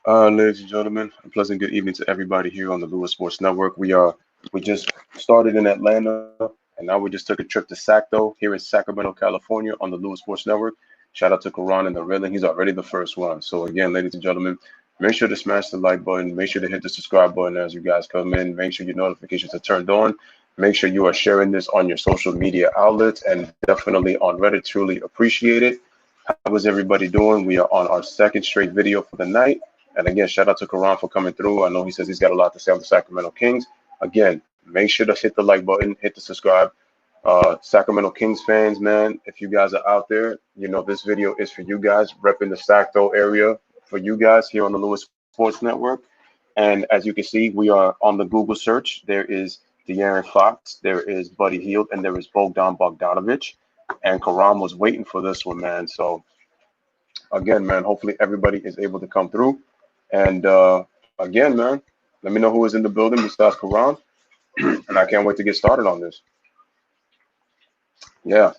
Ladies and gentlemen, a pleasant good evening to everybody here on the Lewis Sports Network. We just started in Atlanta, and now we just took a trip to Sacto here in Sacramento, California, on the Lewis Sports Network. Shout out to Karan and the Railing. He's already the first one. So again, ladies and gentlemen, make sure to smash the like button. Make sure to hit the subscribe button as you guys come in. Make sure your notifications are turned on. Make sure you are sharing this on your social media outlets and definitely on Reddit. Truly appreciate it. How is everybody doing? We are on our second straight video for the night. And again, shout out to Karan for coming through. I know he says he's got a lot to say on the Sacramento Kings. Again, make sure to hit the like button, hit the subscribe. Sacramento Kings fans, man, if you guys are out there, you know this video is for you guys, repping the Sacto area for you guys here on the Lewis Sports Network. And as you can see, we are on the Google search. There is De'Aaron Fox, there is Buddy Hield, and there is Bogdan Bogdanovic. And Karan was waiting for this one, man. So again, man, hopefully everybody is able to come through. And again, man, let me know who is in the building besides Karan. And I can't wait to get started on this. Yeah.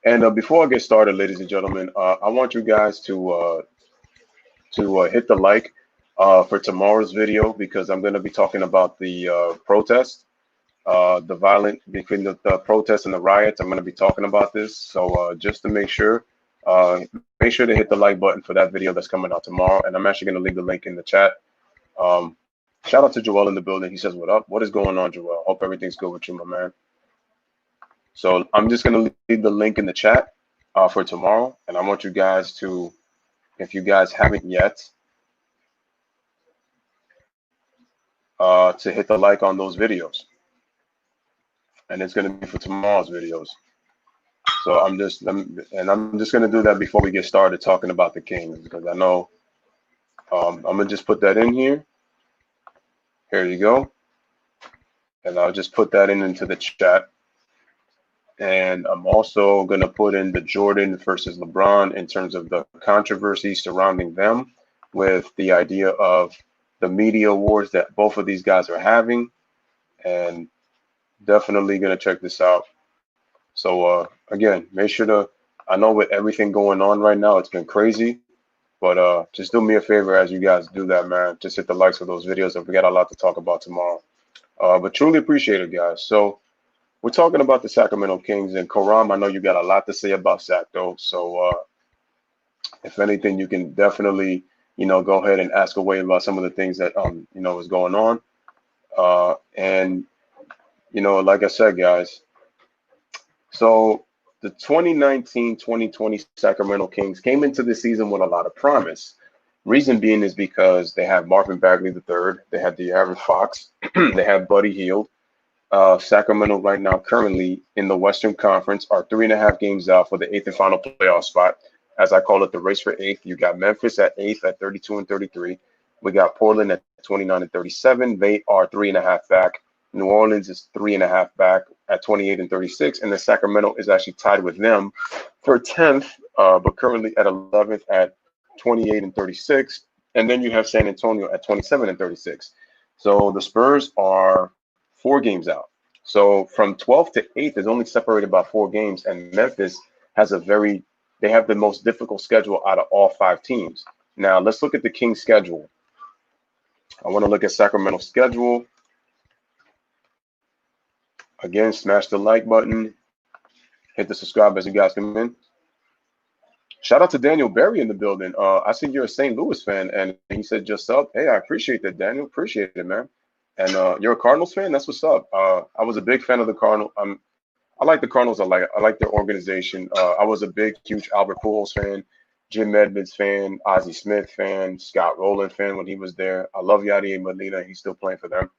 And before I get started, ladies and gentlemen, I want you guys to hit the like for tomorrow's video because I'm going to be talking about the protest, the violent between the protests and the riots. I'm going to be talking about this. So just to make sure to hit the like button for that video that's coming out tomorrow. And I'm actually going to leave the link in the chat. Um, Shout out to Joel in the building. He says, "What up? What is going on, Joel? Hope everything's good with you, my man." So I'm just gonna leave the link in the chat for tomorrow, and I want you guys to, if you guys haven't yet, to hit the like on those videos, and it's gonna be for tomorrow's videos. So I'm just gonna do that before we get started talking about the Kings because I know I'm gonna just put that in here. Here you go. And I'll just put that into the chat. And I'm also going to put in the Jordan versus LeBron in terms of the controversy surrounding them with the idea of the media wars that both of these guys are having. And definitely going to check this out. So again, make sure to, I know with everything going on right now, it's been crazy. But just do me a favor as you guys do that, man. Just hit the likes for those videos. And we got a lot to talk about tomorrow. But truly appreciate it, guys. So we're talking about the Sacramento Kings. And Karam, I know you got a lot to say about Sacto. So if anything, you can definitely, go ahead and ask away about some of the things that, is going on. And, like I said, guys, so the 2019-2020 Sacramento Kings came into the season with a lot of promise. Reason being is because they have Marvin Bagley III, they had De'Aaron Fox, they have Buddy Hield. Sacramento right now currently in the Western Conference are 3.5 games out for the 8th and final playoff spot. As I call it, the race for 8th. You got Memphis at 8th at 32 and 33. We got Portland at 29 and 37. They are 3.5 back. New Orleans is 3.5 back at 28 and 36, and the Sacramento is actually tied with them for 10th, but currently at 11th at 28 and 36. And then you have San Antonio at 27 and 36. So the Spurs are 4 games out. So from 12th to 8th is only separated by 4 games, and Memphis has they have the most difficult schedule out of all 5 teams. Now let's look at the Kings' schedule. I want to look at Sacramento's schedule. Again, smash the like button, hit the subscribe as you guys come in. Shout out to Daniel Berry in the building. I see you're a St. Louis fan, and he said just up. Hey, I appreciate that, Daniel. Appreciate it, man. And you're a Cardinals fan? That's what's up. I was a big fan of the Cardinals. I like the Cardinals. I like their organization. I was a big, huge Albert Pujols fan, Jim Edmonds fan, Ozzie Smith fan, Scott Rowland fan when he was there. I love Yadier Molina. He's still playing for them.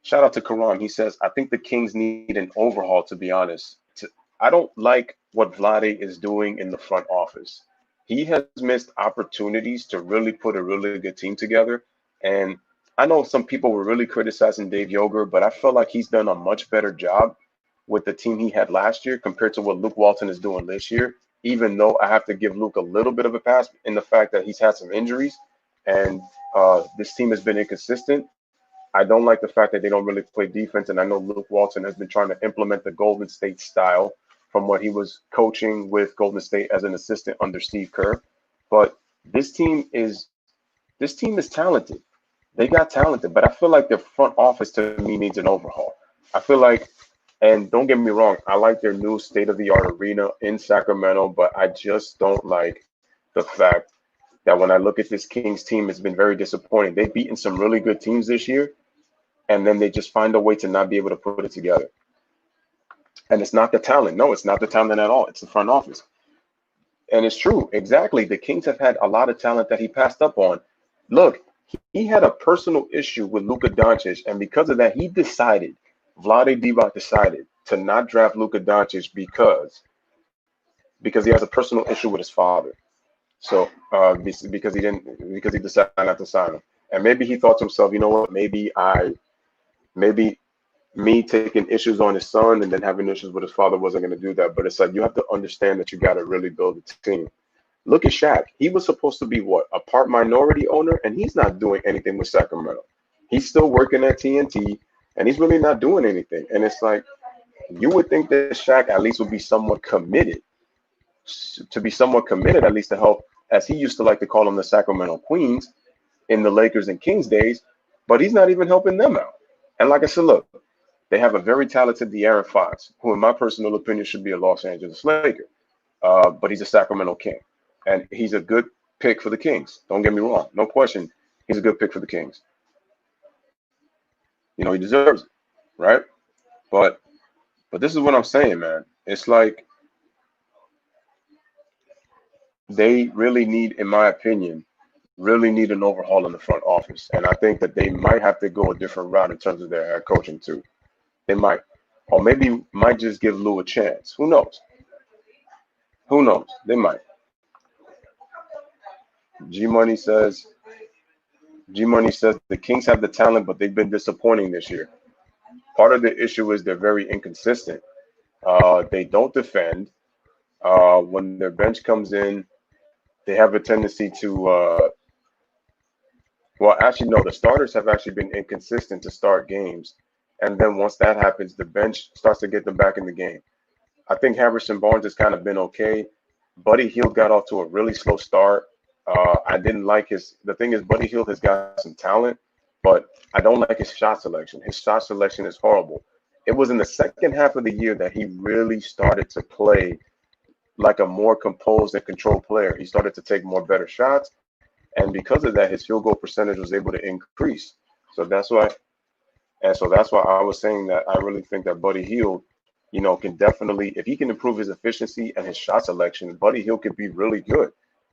Shout out to Karan. He says, I think the Kings need an overhaul, to be honest. I don't like what Vlade is doing in the front office. He has missed opportunities to really put a really good team together. And I know some people were really criticizing Dave Yoger, but I feel like he's done a much better job with the team he had last year compared to what Luke Walton is doing this year, even though I have to give Luke a little bit of a pass in the fact that he's had some injuries and this team has been inconsistent. I don't like the fact that they don't really play defense, and I know Luke Walton has been trying to implement the Golden State style from what he was coaching with Golden State as an assistant under Steve Kerr. But this team is talented. They got talented, but I feel like their front office to me needs an overhaul. I feel like, and don't get me wrong, I like their new state of the art arena in Sacramento, but I just don't like the fact that when I look at this Kings team, it's been very disappointing. They've beaten some really good teams this year, and then they just find a way to not be able to put it together. And it's not the talent. No, it's not the talent at all. It's the front office. And it's true. Exactly. The Kings have had a lot of talent that he passed up on. Look, he had a personal issue with Luka Doncic, and because of that, Vlade Divac decided to not draft Luka Doncic because he has a personal issue with his father. So because he decided not to sign him, and maybe he thought to himself, you know what, maybe me taking issues on his son and then having issues with his father wasn't going to do that. But it's like you have to understand that you got to really build a team. Look at Shaq. He was supposed to be what, a part minority owner, and he's not doing anything with Sacramento. He's still working at TNT, and he's really not doing anything. And it's like you would think that Shaq at least would be somewhat committed, at least to help, as he used to like to call them, the Sacramento Queens in the Lakers and Kings days. But he's not even helping them out. And like I said, look, they have a very talented De'Aaron Fox, who, in my personal opinion, should be a Los Angeles Laker. But he's a Sacramento King. And he's a good pick for the Kings. Don't get me wrong. No question. He's a good pick for the Kings. You know, he deserves it, right? But this is what I'm saying, man. It's like they really need, in my opinion, really need an overhaul in the front office. And I think that they might have to go a different route in terms of their head coaching too. They might. Or maybe might just give Lou a chance. Who knows? Who knows? They might. G Money says the Kings have the talent, but they've been disappointing this year. Part of the issue is they're very inconsistent. They don't defend. When their bench comes in, they have a tendency to well, actually, no, the starters have actually been inconsistent to start games. And then once that happens, the bench starts to get them back in the game. I think Harrison Barnes has kind of been okay. Buddy Hield got off to a really slow start. I didn't like the thing is, Buddy Hield has got some talent, but I don't like his shot selection. His shot selection is horrible. It was in the second half of the year that he really started to play like a more composed and controlled player. He started to take more better shots. And because of that, his field goal percentage was able to increase. So that's why I was saying that I really think that Buddy Hield, you know, can definitely, if he can improve his efficiency and his shot selection, Buddy Hield could be really good.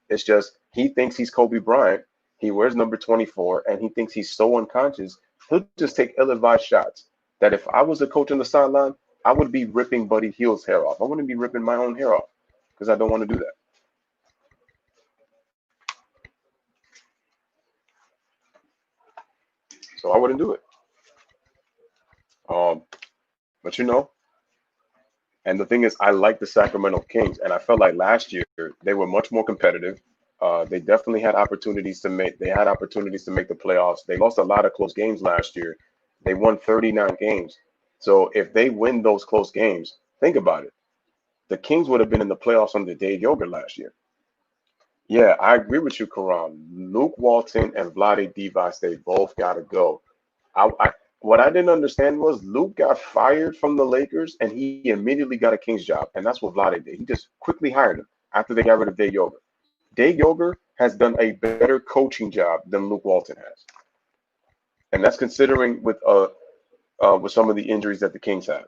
It's just he thinks he's Kobe Bryant. He wears number 24, and he thinks he's so unconscious. He'll just take ill-advised shots that if I was a coach on the sideline, I would be ripping Buddy Hield's hair off. I wouldn't be ripping my own hair off because I don't want to do that. So I wouldn't do it. But you know, and the thing is, I like the Sacramento Kings, and I felt like last year they were much more competitive. They definitely had opportunities to make. They had opportunities to make the playoffs. They lost a lot of close games last year. They won 39 games. So if they win those close games, think about it. The Kings would have been in the playoffs under Dave Yoger last year. Yeah, I agree with you, Karam. Luke Walton and Vlade Divac, they both got to go. What I didn't understand was Luke got fired from the Lakers and he immediately got a Kings job, and that's what Vlade did. He just quickly hired him after they got rid of Dave Yoger. Dave Yoger has done a better coaching job than Luke Walton has, and that's considering with some of the injuries that the Kings have.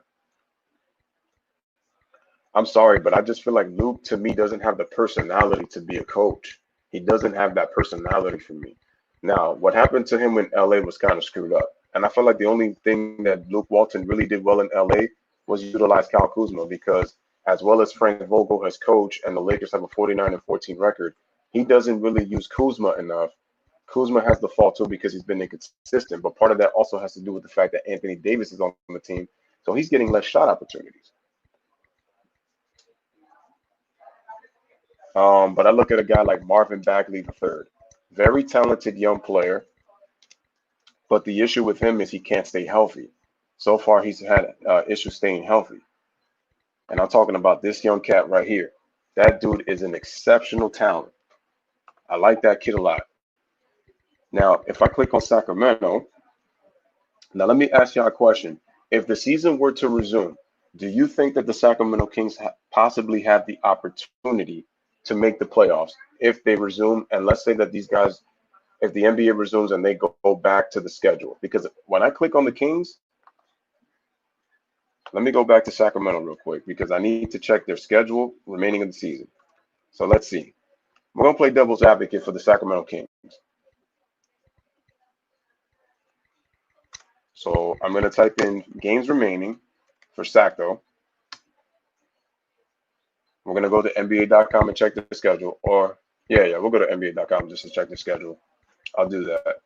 I'm sorry, but I just feel like Luke, to me, doesn't have the personality to be a coach. He doesn't have that personality for me. Now, what happened to him in LA was kind of screwed up. And I feel like the only thing that Luke Walton really did well in LA was utilize Kyle Kuzma because, as well as Frank Vogel has coached and the Lakers have a 49-14 record, he doesn't really use Kuzma enough. Kuzma has the fault too because he's been inconsistent, but part of that also has to do with the fact that Anthony Davis is on the team, so he's getting less shot opportunities. But I look at a guy like Marvin Bagley III, very talented young player, but the issue with him is he can't stay healthy. So far, he's had issues staying healthy. And I'm talking about this young cat right here. That dude is an exceptional talent. I like that kid a lot. Now, if I click on Sacramento, now let me ask y'all a question. If the season were to resume, do you think that the Sacramento Kings possibly have the opportunity to make the playoffs if they resume? And let's say that these guys, if the NBA resumes and they go back to the schedule, because when I click on the Kings, let me go back to Sacramento real quick because I need to check their schedule remaining of the season. So let's see. We're going to play devil's advocate for the Sacramento Kings. So I'm going to type in games remaining for Sacto. We're going to go to NBA.com and check the schedule. Or, yeah, we'll go to NBA.com just to check the schedule. I'll do that.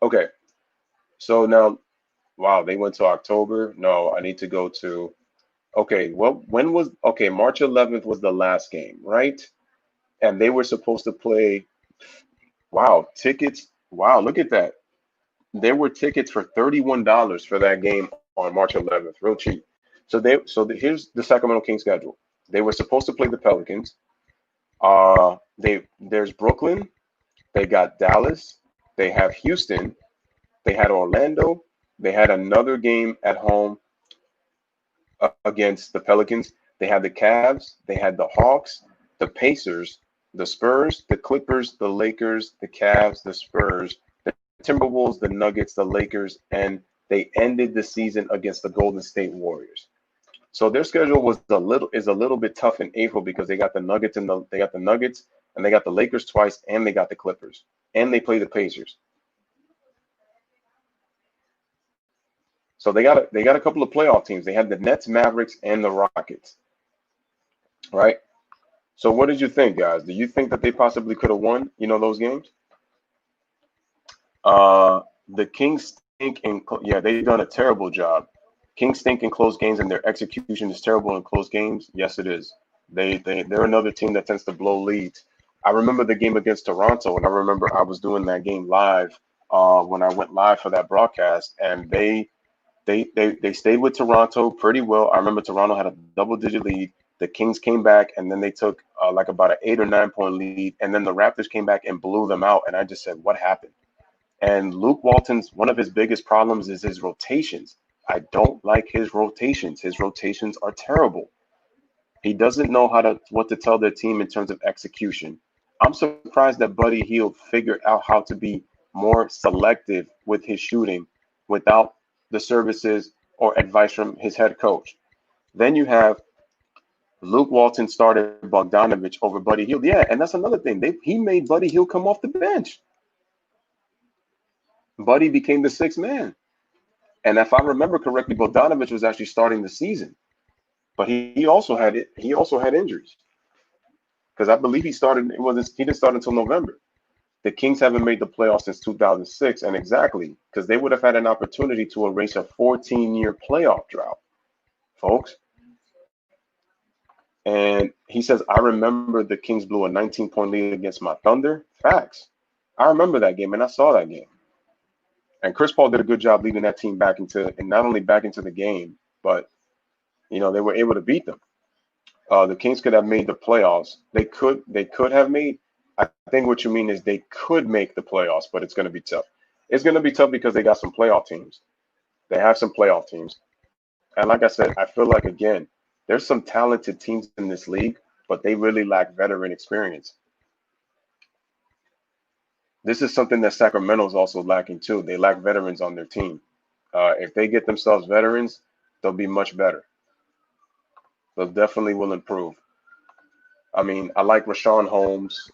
Okay. So now, wow, they went to October. No, I need to go to, okay, well, March 11th was the last game, right? And they were supposed to play, wow, tickets. Wow, look at that. There were tickets for $31 for that game on March 11th, real cheap. Here's the Sacramento Kings schedule. They were supposed to play the Pelicans. There's Brooklyn. They got Dallas. They have Houston. They had Orlando. They had another game at home against the Pelicans. They had the Cavs. They had the Hawks, the Pacers, the Spurs, the Clippers, the Lakers, the Cavs, the Spurs, the Timberwolves, the Nuggets, the Lakers, and they ended the season against the Golden State Warriors. So their schedule is a little bit tough in April because they got the Nuggets and they got the Lakers twice and they got the Clippers and they play the Pacers. So they got a couple of playoff teams. They had the Nets, Mavericks, and the Rockets. Right? So what did you think, guys? Do you think that they possibly could have won, those games? The Kings stink they've done a terrible job. Kings stink in close games and their execution is terrible in close games. Yes, it is. They're another team that tends to blow leads. I remember the game against Toronto, and I remember I was doing that game live when I went live for that broadcast, and they stayed with Toronto pretty well. I remember Toronto had a double-digit lead. The Kings came back, and then they took like about an 8 or 9 point lead, and then the Raptors came back and blew them out. And I just said, what happened? And Luke Walton's one of his biggest problems is his rotations. I don't like his rotations. His rotations are terrible. He doesn't know what to tell their team in terms of execution. I'm surprised that Buddy Hield figured out how to be more selective with his shooting without the services or advice from his head coach. Then you have Luke Walton started Bogdanovich over Buddy Hield. Yeah, and that's another thing. He made Buddy Hield come off the bench. Buddy became the sixth man. And if I remember correctly, Bogdanovich was actually starting the season. But he also had injuries. Because I believe he didn't start until November. The Kings haven't made the playoffs since 2006, and exactly because they would have had an opportunity to erase a 14-year playoff drought, folks. And he says, I remember the Kings blew a 19-point lead against my Thunder. Facts. I remember that game, and I saw that game. And Chris Paul did a good job leading that team not only back into the game, but, they were able to beat them. The Kings could have made the playoffs. They could have made. I think what you mean is they could make the playoffs, but it's going to be tough. It's going to be tough because they got some playoff teams. They have some playoff teams. And like I said, I feel like, again, there's some talented teams in this league, but they really lack veteran experience. This is something that Sacramento is also lacking too. They lack veterans on their team. If they get themselves veterans, they'll be much better. They definitely will improve. I mean, I like Rashawn Holmes.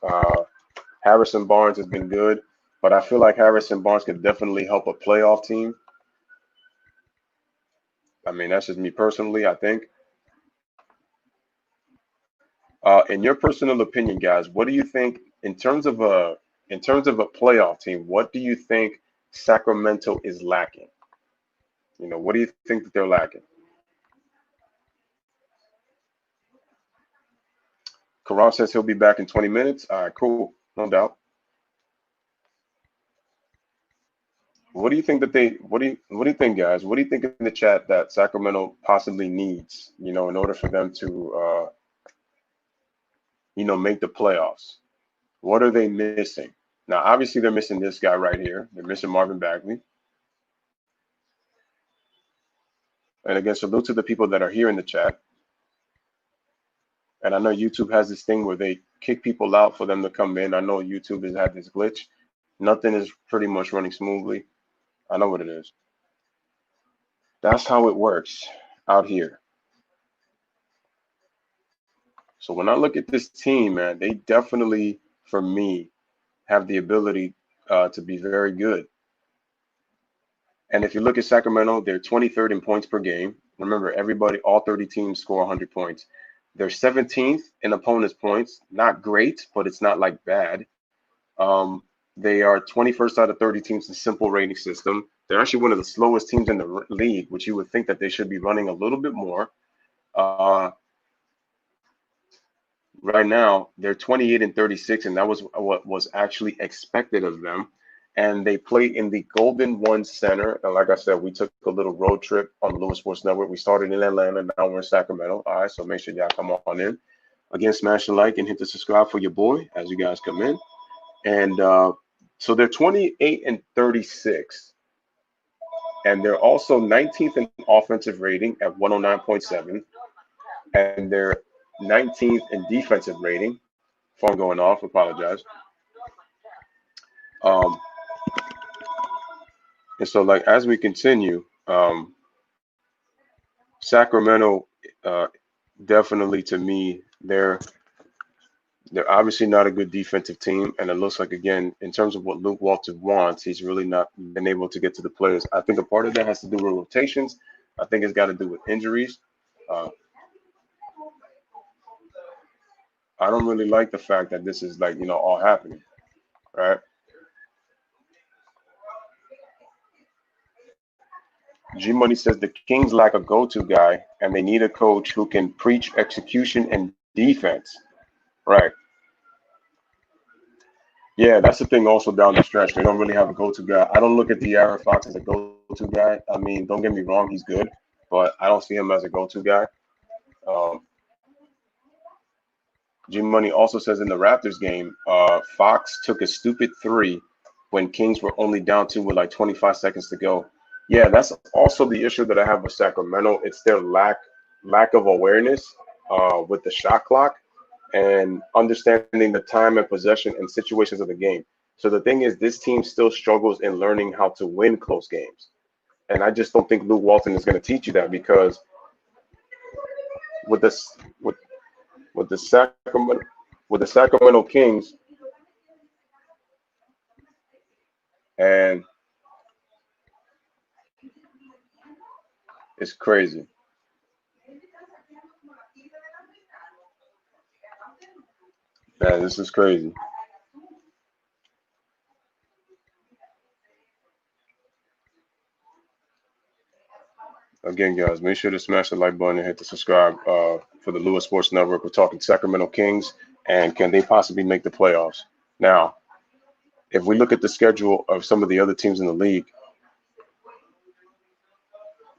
Harrison Barnes has been good, but I feel like Harrison Barnes could definitely help a playoff team. I mean, that's just me personally, I think. In your personal opinion, guys, what do you think in terms of a playoff team? What do you think Sacramento is lacking? What do you think that they're lacking? Karam says he'll be back in 20 minutes. All right, cool, no doubt. What do you think what do you think, guys? What do you think in the chat that Sacramento possibly needs, in order for them to, make the playoffs? What are they missing? Now, obviously, they're missing this guy right here. They're missing Marvin Bagley. And again, salute to the people that are here in the chat. And I know YouTube has this thing where they kick people out for them to come in. I know YouTube has had this glitch. Nothing is pretty much running smoothly. I know what it is. That's how it works out here. So when I look at this team, man, they definitely, for me, have the ability to be very good. And if you look at Sacramento, they're 23rd in points per game. Remember, all 30 teams score 100 points. They're 17th in opponents' points. Not great, but it's not like bad. They are 21st out of 30 teams in simple rating system. They're actually one of the slowest teams in the league, which you would think that they should be running a little bit more. Right now, they're 28 and 36, and that was what was actually expected of them. And they play in the Golden One Center. And like I said, we took a little road trip on the Louis Sports Network. We started in Atlanta, now we're in Sacramento. All right, so make sure y'all come on in. Again, smash the like and hit the subscribe for your boy as you guys come in. And so they're 28 and 36. And they're also 19th in offensive rating at 109.7. And they're 19th in defensive rating. Phone going off, apologize. And so, like, as we continue, Sacramento, definitely to me, they're obviously not a good defensive team. And it looks like, again, in terms of what Luke Walton wants, he's really not been able to get to the players. I think a part of that has to do with rotations. I think it's got to do with injuries. I don't really like the fact that this is, like, all happening, right? G Money says the Kings lack a go-to guy, and they need a coach who can preach execution and defense. Right. Yeah, that's the thing also down the stretch. They don't really have a go-to guy. I don't look at De'Aaron Fox as a go-to guy. I mean, don't get me wrong, he's good, but I don't see him as a go-to guy. G Money also says in the Raptors game, Fox took a stupid 3 when Kings were only down 2 with like 25 seconds to go. Yeah, that's also the issue that I have with Sacramento. It's their lack of awareness with the shot clock and understanding the time and possession and situations of the game. So the thing is, this team still struggles in learning how to win close games. And I just don't think Luke Walton is going to teach you that, because with the Sacramento Kings, and it's crazy. Man, this is crazy. Again, guys, make sure to smash the like button and hit the subscribe for the Louis Sports Network. We're talking Sacramento Kings, and can they possibly make the playoffs? Now, if we look at the schedule of some of the other teams in the league,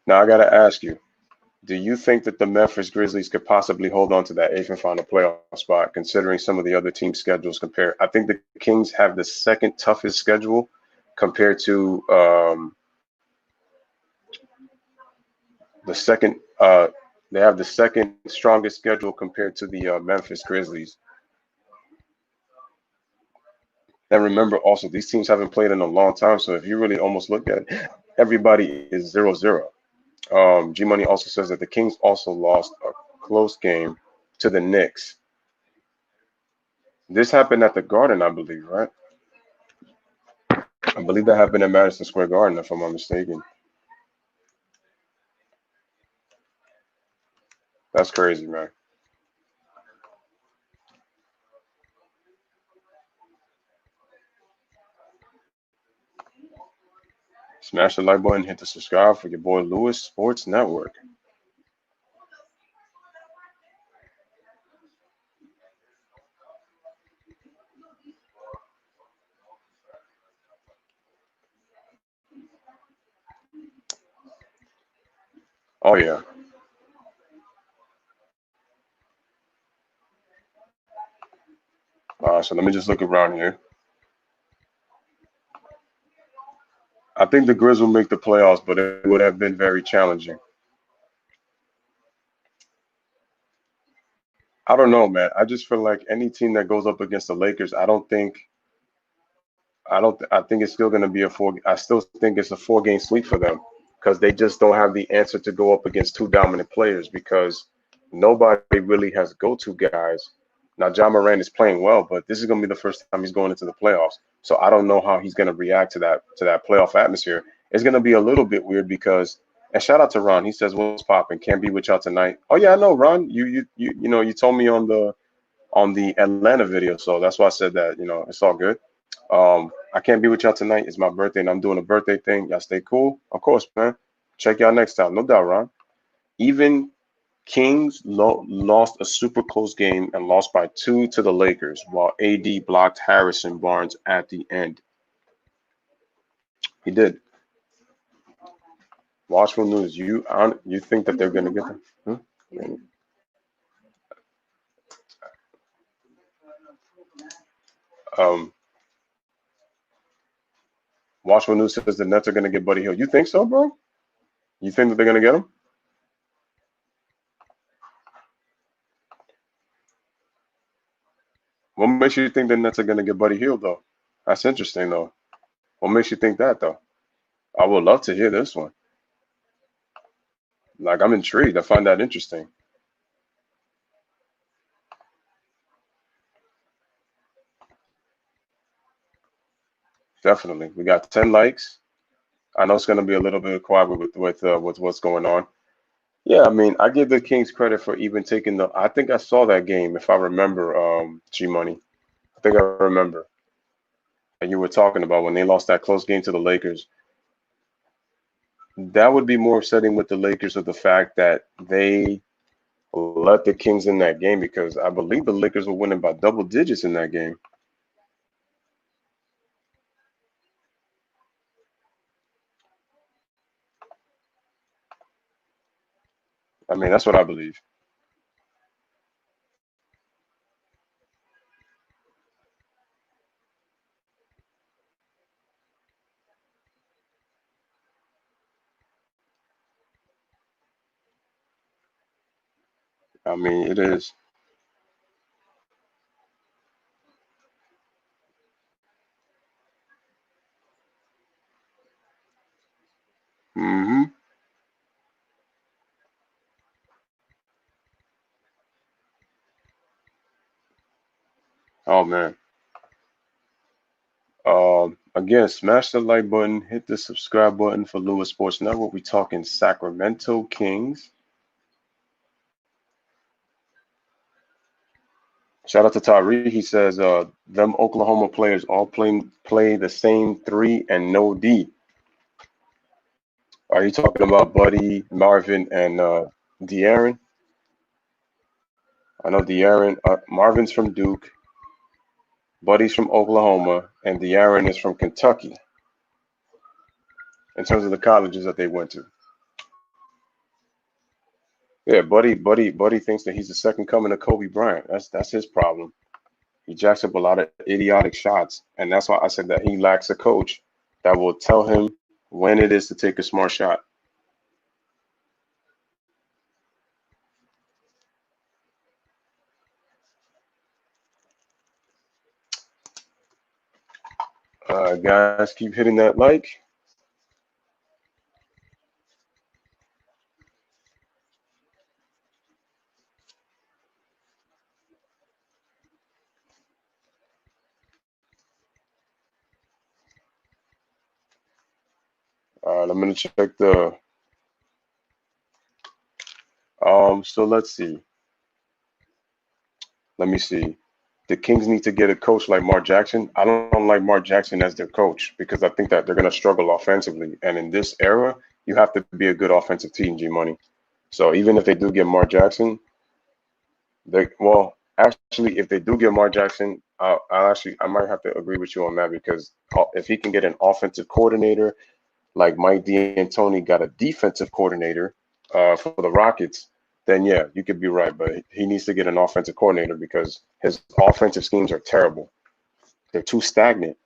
now I got to ask you, do you think that the Memphis Grizzlies could possibly hold on to that 8th and final playoff spot, considering some of the other team schedules compared? I think the Kings have the second toughest schedule compared to they have the second strongest schedule compared to the Memphis Grizzlies. And remember, also, these teams haven't played in a long time. So if you really almost look at it, everybody is 0-0. G Money also says that the Kings also lost a close game to the Knicks. This happened at the Garden, I believe, right? I believe that happened at Madison Square Garden, if I'm not mistaken. That's crazy, man. Smash the like button, hit the subscribe for your boy Louis Sports Network. Oh, yeah. So let me just look around here. I think the Grizz will make the playoffs, but it would have been very challenging. I don't know, man. I just feel like any team that goes up against the Lakers, I think it's still going to be I still think it's a 4-game sweep for them because they just don't have the answer to go up against two dominant players because nobody really has go-to guys. Now, John Moran is playing well, but this is going to be the first time he's going into the playoffs. So I don't know how he's going to react to that playoff atmosphere. It's going to be a little bit weird because, and shout out to Ron. He says, "What's popping? Can't be with y'all tonight." Oh yeah, I know, Ron. You told me on the Atlanta video, so that's why I said that. It's all good. I can't be with y'all tonight. It's my birthday, and I'm doing a birthday thing. Y'all stay cool. Of course, man. Check y'all next time. No doubt, Ron. Even Kings lost a super close game and lost by 2 to the Lakers, while AD blocked Harrison Barnes at the end. He did. Watchful news. You think that they're gonna get them? Watchful news says the Nets are gonna get Buddy Hield. You think so, bro? You think that they're gonna get him? What makes you think the Nets are gonna get Buddy Hield though? That's interesting though. What makes you think that though? I would love to hear this one. Like, I'm intrigued. I find that interesting. Definitely. We got 10 likes. I know it's going to be a little bit quiet with what's going on. Yeah, I mean, I give the Kings credit for even taking I think I saw that game, if I remember, G Money. I think I remember. And you were talking about when they lost that close game to the Lakers. That would be more upsetting with the Lakers of the fact that they let the Kings in that game because I believe the Lakers were winning by double digits in that game. I mean, that's what I believe. I mean, it is. Mm-hmm. Oh man. Again, smash the like button, hit the subscribe button for Louis Sports Network. We talking Sacramento Kings. Shout out to Tyree. He says, them Oklahoma players all play the same 3 and no D. Are you talking about Buddy, Marvin, and De'Aaron? I know De'Aaron. Marvin's from Duke. Buddy's from Oklahoma, and De'Aaron is from Kentucky. In terms of the colleges that they went to. Yeah, Buddy thinks that he's the second coming of Kobe Bryant. That's his problem. He jacks up a lot of idiotic shots, and that's why I said that he lacks a coach that will tell him when it is to take a smart shot. Guys, keep hitting that like. I'm gonna check the. So let's see. Let me see. The Kings need to get a coach like Mark Jackson. I don't like Mark Jackson as their coach because I think that they're gonna struggle offensively. And in this era, you have to be a good offensive team, G Money. So even if they do get Mark Jackson, actually, if they do get Mark Jackson, I might have to agree with you on that because if he can get an offensive coordinator like Mike D'Antoni got a defensive coordinator for the Rockets, then yeah, you could be right. But he needs to get an offensive coordinator because his offensive schemes are terrible. They're too stagnant.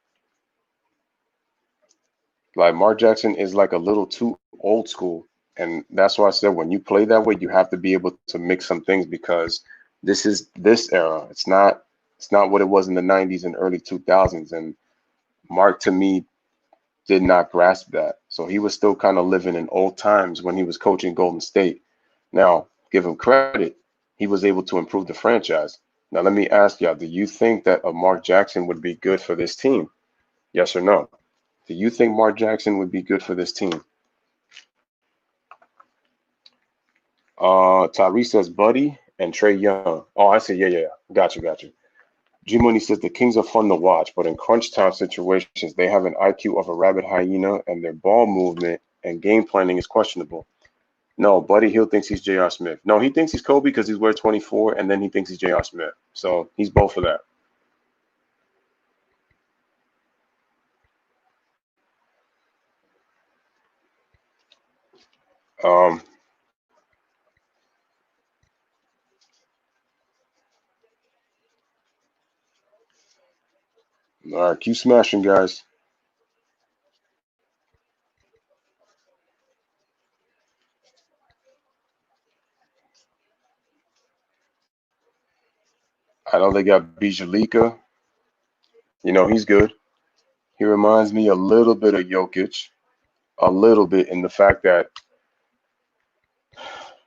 Like Mark Jackson is like a little too old school. And that's why I said when you play that way, you have to be able to mix some things because this is this era. It's not what it was in the 90s and early 2000s. And Mark to me did not grasp that. So he was still kind of living in old times when he was coaching Golden State. Now, give him credit, he was able to improve the franchise. Now, let me ask y'all, do you think that a Mark Jackson would be good for this team? Yes or no? Do you think Mark Jackson would be good for this team? Tyrese says Buddy and Trey Young. Oh, I see. Yeah. Got you. G Money says the Kings are fun to watch, but in crunch time situations, they have an IQ of a rabbit hyena, and their ball movement and game planning is questionable. No, Buddy Hill thinks he's J.R. Smith. No, he thinks he's Kobe because he's wearing 24, and then he thinks he's J.R. Smith. So he's both of that. Um, all right, keep smashing, guys. I know they got Bijalika. He's good. He reminds me a little bit of Jokic, a little bit in the fact that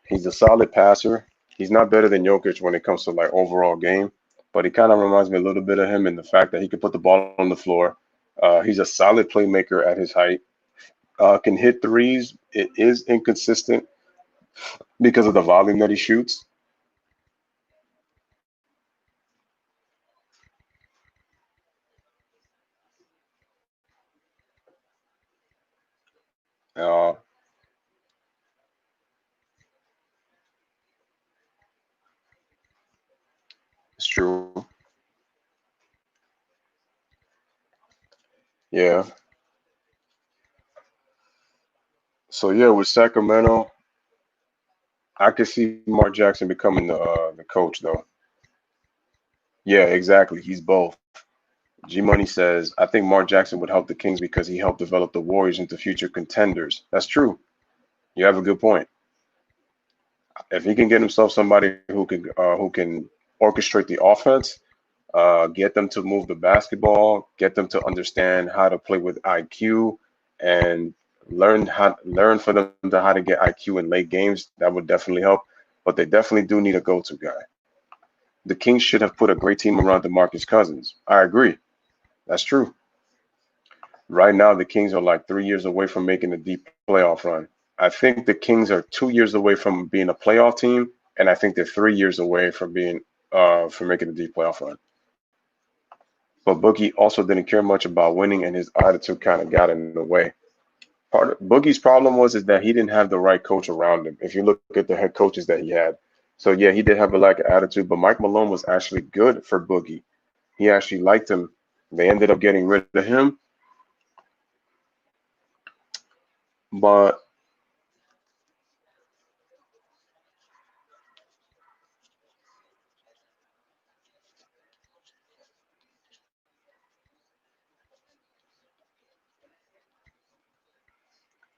he's a solid passer. He's not better than Jokic when it comes to like overall game, but he kind of reminds me a little bit of him in the fact that he can put the ball on the floor. He's a solid playmaker at his height. Can hit threes. It is inconsistent because of the volume that he shoots. Uh, it's true. Yeah. So yeah, with Sacramento, I could see Mark Jackson becoming the coach though. Yeah, exactly. He's both. G Money says, I think Mark Jackson would help the Kings because he helped develop the Warriors into future contenders. That's true. You have a good point. If he can get himself somebody who can orchestrate the offense, get them to move the basketball, get them to understand how to play with IQ, and learn for them to how to get IQ in late games, that would definitely help. But they definitely do need a go-to guy. The Kings should have put a great team around DeMarcus Cousins. I agree. That's true. Right now, the Kings are like 3 years away from making a deep playoff run. I think the Kings are 2 years away from being a playoff team, and I think they're 3 years away from being from making a deep playoff run. But Boogie also didn't care much about winning, and his attitude kind of got in the way. Part of Boogie's problem was is that he didn't have the right coach around him. If you look at the head coaches that he had, so yeah, he did have a lack of attitude. But Mike Malone was actually good for Boogie. He actually liked him. They ended up getting rid of him, but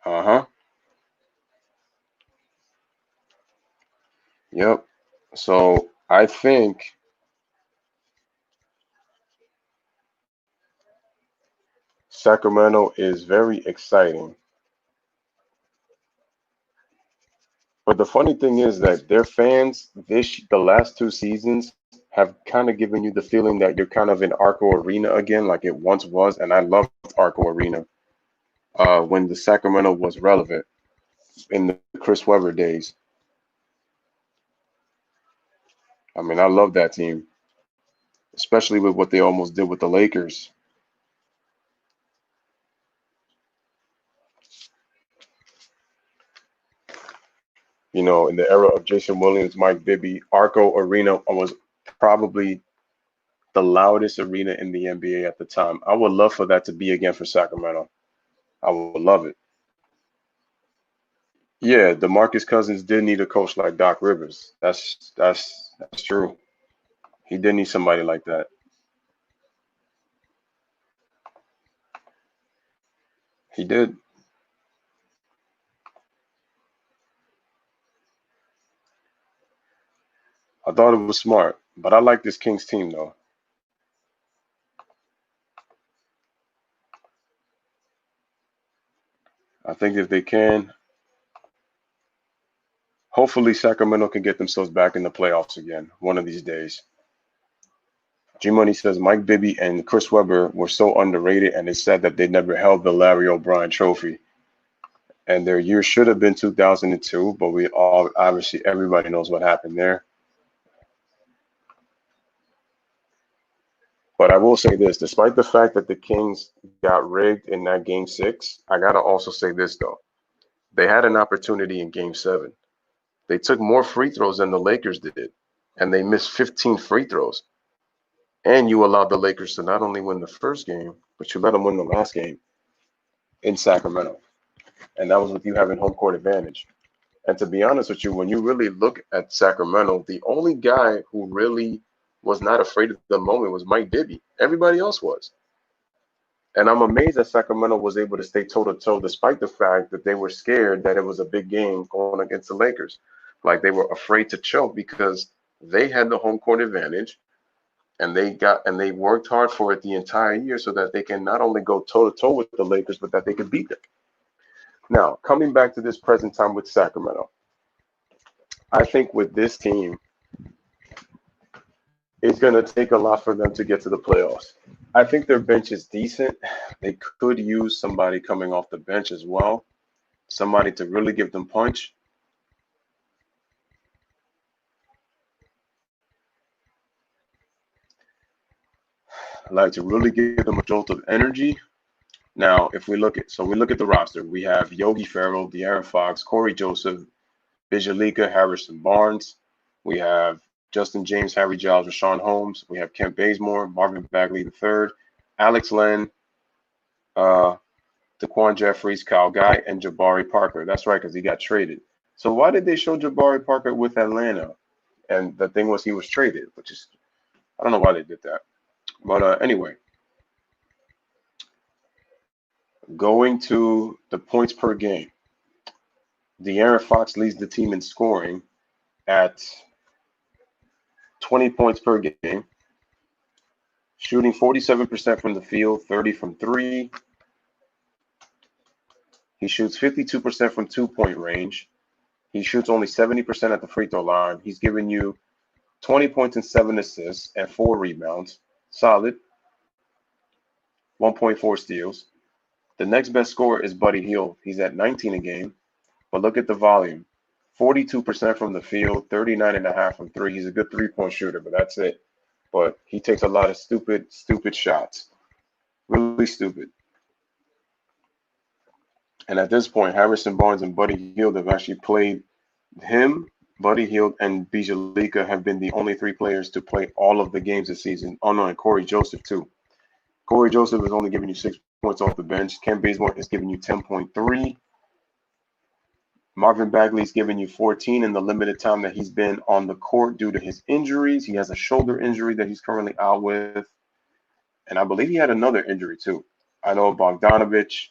uh-huh, yep. So I think Sacramento is very exciting. But the funny thing is that their fans, the last 2 seasons, have kind of given you the feeling that you're kind of in Arco Arena again, like it once was. And I loved Arco Arena when the Sacramento was relevant in the Chris Webber days. I mean, I love that team, especially with what they almost did with the Lakers. In the era of Jason Williams, Mike Bibby, Arco Arena was probably the loudest arena in the NBA at the time. I would love for that to be again for Sacramento. I would love it. Yeah, DeMarcus Cousins did need a coach like Doc Rivers. That's true. He did need somebody like that. He did. I thought it was smart, but I like this Kings team though. I think if they can, hopefully Sacramento can get themselves back in the playoffs again one of these days. G Money says Mike Bibby and Chris Webber were so underrated, and it's said that they never held the Larry O'Brien Trophy. And their year should have been 2002, but we all obviously everybody knows what happened there. But I will say this, despite the fact that the Kings got rigged in that game 6, I gotta also say this though. They had an opportunity in game 7. They took more free throws than the Lakers did, and they missed 15 free throws. And you allowed the Lakers to not only win the first game, but you let them win the last game in Sacramento. And that was with you having home court advantage. And to be honest with you, when you really look at Sacramento, the only guy who really was not afraid at the moment was Mike Bibby. Everybody else was. And I'm amazed that Sacramento was able to stay toe to toe despite the fact that they were scared that it was a big game going against the Lakers. Like they were afraid to choke because they had the home court advantage and they worked hard for it the entire year so that they can not only go toe to toe with the Lakers, but that they could beat them. Now, coming back to this present time with Sacramento, I think with this team, it's going to take a lot for them to get to the playoffs. I think their bench is decent. They could use somebody coming off the bench as well, somebody to really give them punch. Like to really give them a jolt of energy. Now, if we look at the roster, we have Yogi Ferrell, De'Aaron Fox, Corey Joseph, Bijalica, Harrison Barnes. We have Justin James, Harry Giles, Rashawn Holmes. We have Kent Bazemore, Marvin Bagley III, Alex Len, uh, Daquan Jeffries, Kyle Guy, and Jabari Parker. That's right, because he got traded. So why did they show Jabari Parker with Atlanta? And the thing was he was traded, which is I don't know why they did that. But anyway, going to the points per game, De'Aaron Fox leads the team in scoring at 20 points per game, shooting 47% from the field, 30 from three. He shoots 52% from 2-point range. He shoots only 70% at the free throw line. He's giving you 20 points and 7 assists and 4 rebounds. Solid. 1.4 steals. The next best scorer is Buddy Hield. He's at 19 a game. But look at the volume. 42% from the field, 39.5 from three. He's a good three-point shooter, but that's it. But he takes a lot of stupid shots. Really stupid. And at this point, Harrison Barnes and Buddy Hield have actually played him. Buddy Hield and Bijalica have been the only 3 players to play all of the games this season. Oh no, and Corey Joseph too. Corey Joseph is only giving you 6 points off the bench. Ken Bazemore is giving you 10.3. Marvin Bagley is giving you 14 in the limited time that he's been on the court due to his injuries. He has a shoulder injury that he's currently out with. And I believe he had another injury too. I know Bogdanovich,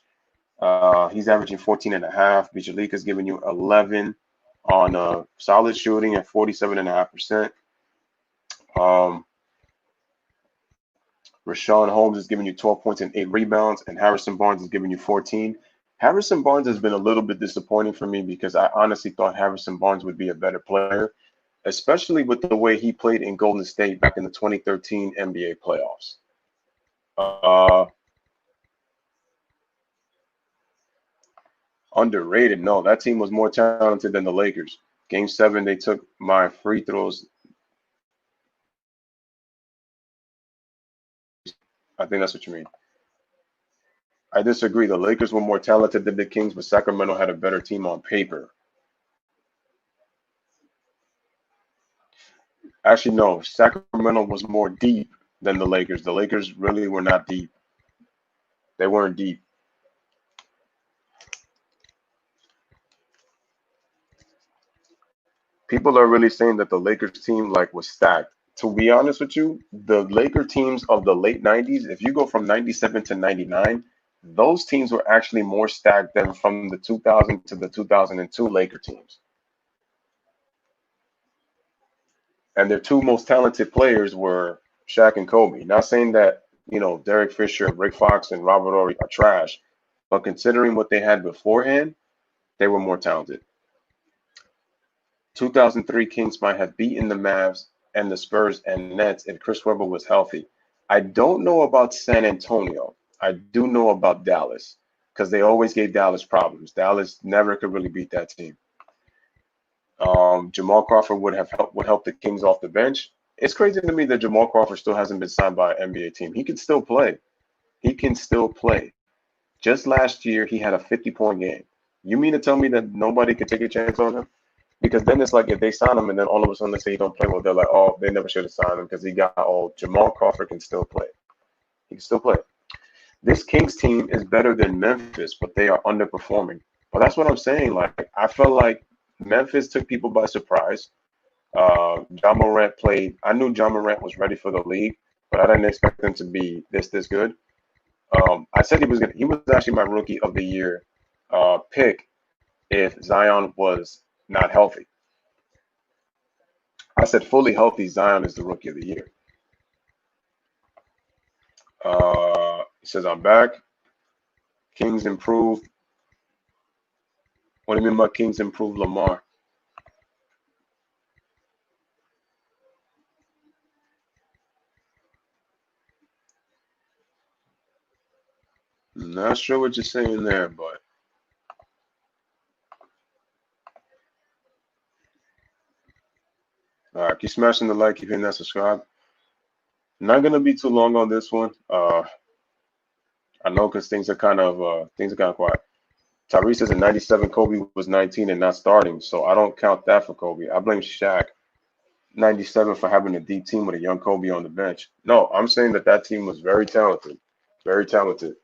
he's averaging 14.5. Bijalica is giving you 11 on solid shooting at 47.5%. Rashawn Holmes is giving you 12 points and 8 rebounds, and Harrison Barnes is giving you 14. Harrison Barnes has been a little bit disappointing for me because I honestly thought Harrison Barnes would be a better player, especially with the way he played in Golden State back in the 2013 NBA playoffs. Underrated. No, that team was more talented than the Lakers. Game 7, they took my free throws. I think that's what you mean. I disagree. The Lakers were more talented than the Kings, but Sacramento had a better team on paper. Actually, no. Sacramento was more deep than the Lakers. The Lakers really were not deep. They weren't deep. People are really saying that the Lakers team like was stacked. To be honest with you, the Laker teams of the late 90s, if you go from 97 to 99, those teams were actually more stacked than from the 2000 to the 2002 Laker teams. And their two most talented players were Shaq and Kobe. Not saying that, Derek Fisher, Rick Fox, and Robert Horry are trash, but considering what they had beforehand, they were more talented. 2003 Kings might have beaten the Mavs and the Spurs and Nets if Chris Webber was healthy. I don't know about San Antonio. I do know about Dallas because they always gave Dallas problems. Dallas never could really beat that team. Jamal Crawford would help the Kings off the bench. It's crazy to me that Jamal Crawford still hasn't been signed by an NBA team. He can still play. He can still play. Just last year, he had a 50-point game. You mean to tell me that nobody could take a chance on him? Because then it's like if they sign him and then all of a sudden they say he don't play well, they're like, oh, they never should have signed him because he got old. Jamal Crawford can still play. He can still play. This Kings team is better than Memphis, but they are underperforming. But that's what I'm saying. Like I felt like Memphis took people by surprise. Ja Morant played. I knew Ja Morant was ready for the league, but I didn't expect him to be this good. I said he was actually my rookie of the year pick if Zion was not healthy. I said fully healthy Zion is the rookie of the year. He says I'm back. Kings improved. What do you mean by Kings improved Lamar? Not sure what you're saying there, but all right, keep smashing the like, keep hitting that subscribe. Not gonna be too long on this one. I know because things are kind of quiet. Tyrese says in '97 Kobe was 19 and not starting, so I don't count that for Kobe. I blame Shaq '97 for having a deep team with a young Kobe on the bench. No, I'm saying that team was very talented, very talented.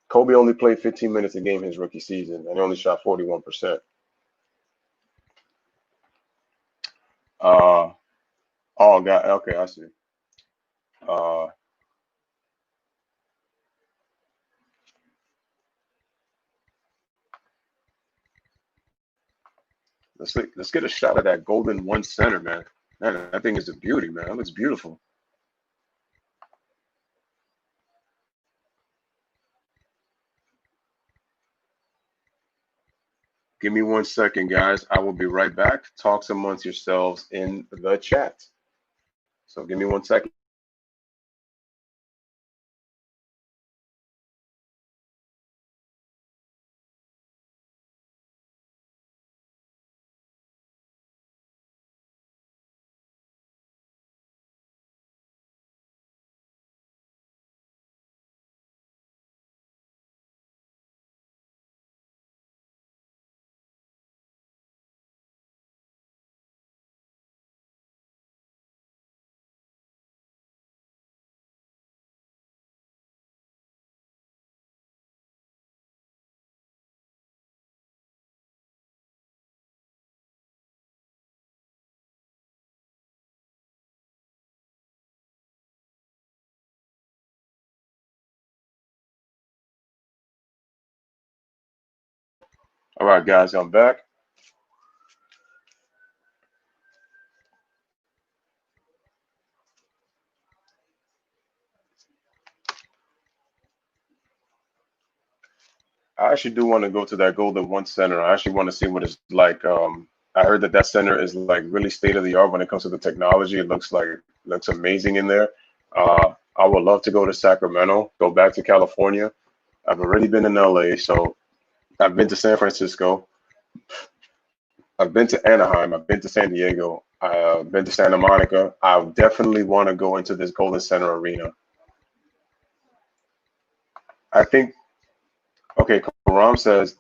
Kobe only played 15 minutes a game his rookie season and only shot 41%. Uh, oh, God, okay, I see. Uh, let's get a shot of that golden one center, man. Man, that thing is a beauty, man. It looks beautiful. Give me 1 second, guys. I will be right back. Talks amongst yourselves in the chat. So give me 1 second. All right, guys, I'm back. I actually do want to go to that Golden One Center. I actually want to see what it's like. I heard that center is like really state of the art when it comes to the technology. It looks amazing in there. I would love to go to Sacramento, go back to California. I've already been in LA, so I've been to San Francisco. I've been to Anaheim. I've been to San Diego. I've been to Santa Monica. I definitely want to go into this Golden Center arena. I think, okay, Karam says,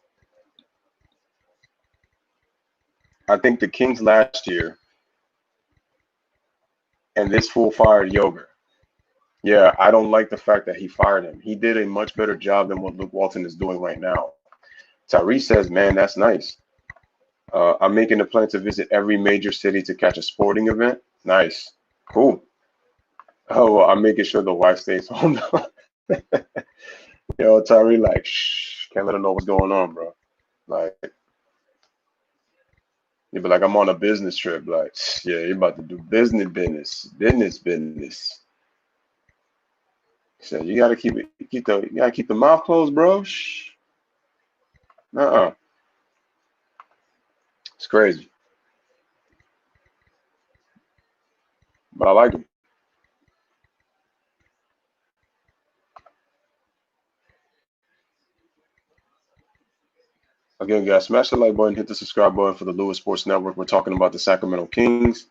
I think the Kings last year and this fool fired Yoga. Yeah, I don't like the fact that he fired him. He did a much better job than what Luke Walton is doing right now. Tyrese says, man, that's nice. I'm making a plan to visit every major city to catch a sporting event. Nice. Cool. Oh, well, I'm making sure the wife stays home. Yo, Tyree, like, shh, can't let her know what's going on, bro. Like, you be like, I'm on a business trip. Like, yeah, you're about to do business. So you gotta you gotta keep the mouth closed, bro. Shh. Uh-uh. It's crazy, but I like it. Again, guys, smash the like button, hit the subscribe button for the Lewis Sports Network. We're talking about the Sacramento Kings.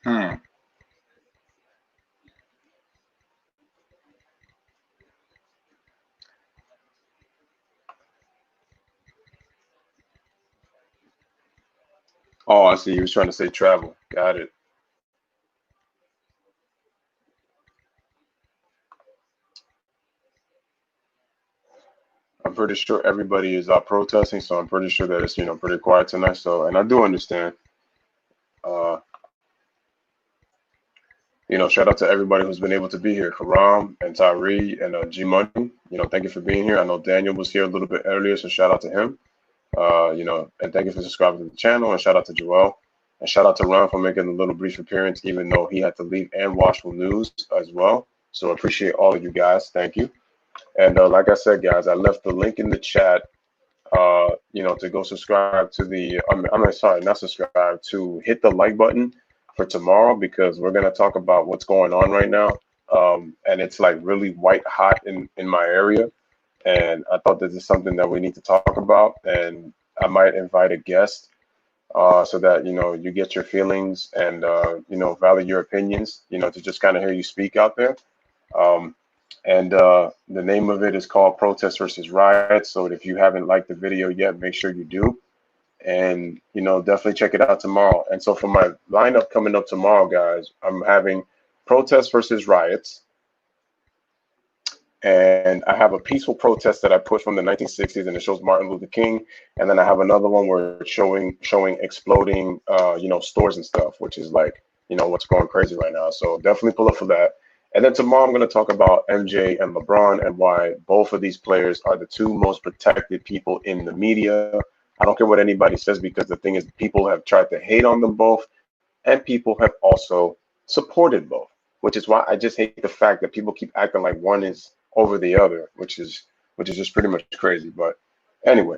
Hmm. Oh, I see. He was trying to say travel. Got it. I'm pretty sure everybody is out protesting, so I'm pretty sure that it's pretty quiet tonight. So, and I do understand. Uh, shout out to everybody who's been able to be here. Karam and Tyree and G Money. Thank you for being here. I know Daniel was here a little bit earlier, so shout out to him. And thank you for subscribing to the channel. And shout out to Joel. And shout out to Ron for making a little brief appearance, even though he had to leave and watch the news as well. So appreciate all of you guys. Thank you. And like I said, guys, I left the link in the chat. To go subscribe to the. I'm sorry, not subscribe, to hit the like button for tomorrow, because we're gonna talk about what's going on right now. And it's like really white hot in my area, and I thought this is something that we need to talk about, and I might invite a guest, so that you get your feelings and value your opinions, to just kind of hear you speak out there. Um, and the name of it is called Protest versus Riot. So if you haven't liked the video yet, make sure you do. And definitely check it out tomorrow. And so for my lineup coming up tomorrow, guys, I'm having Protest versus Riots, and I have a peaceful protest that I put from the 1960s, and it shows Martin Luther King. And then I have another one where it's showing exploding, stores and stuff, which is like, what's going crazy right now. So definitely pull up for that. And then tomorrow I'm going to talk about MJ and LeBron and why both of these players are the two most protected people in the media. I don't care what anybody says, because the thing is, people have tried to hate on them both, and people have also supported both, which is why I just hate the fact that people keep acting like one is over the other, which is just pretty much crazy. But anyway,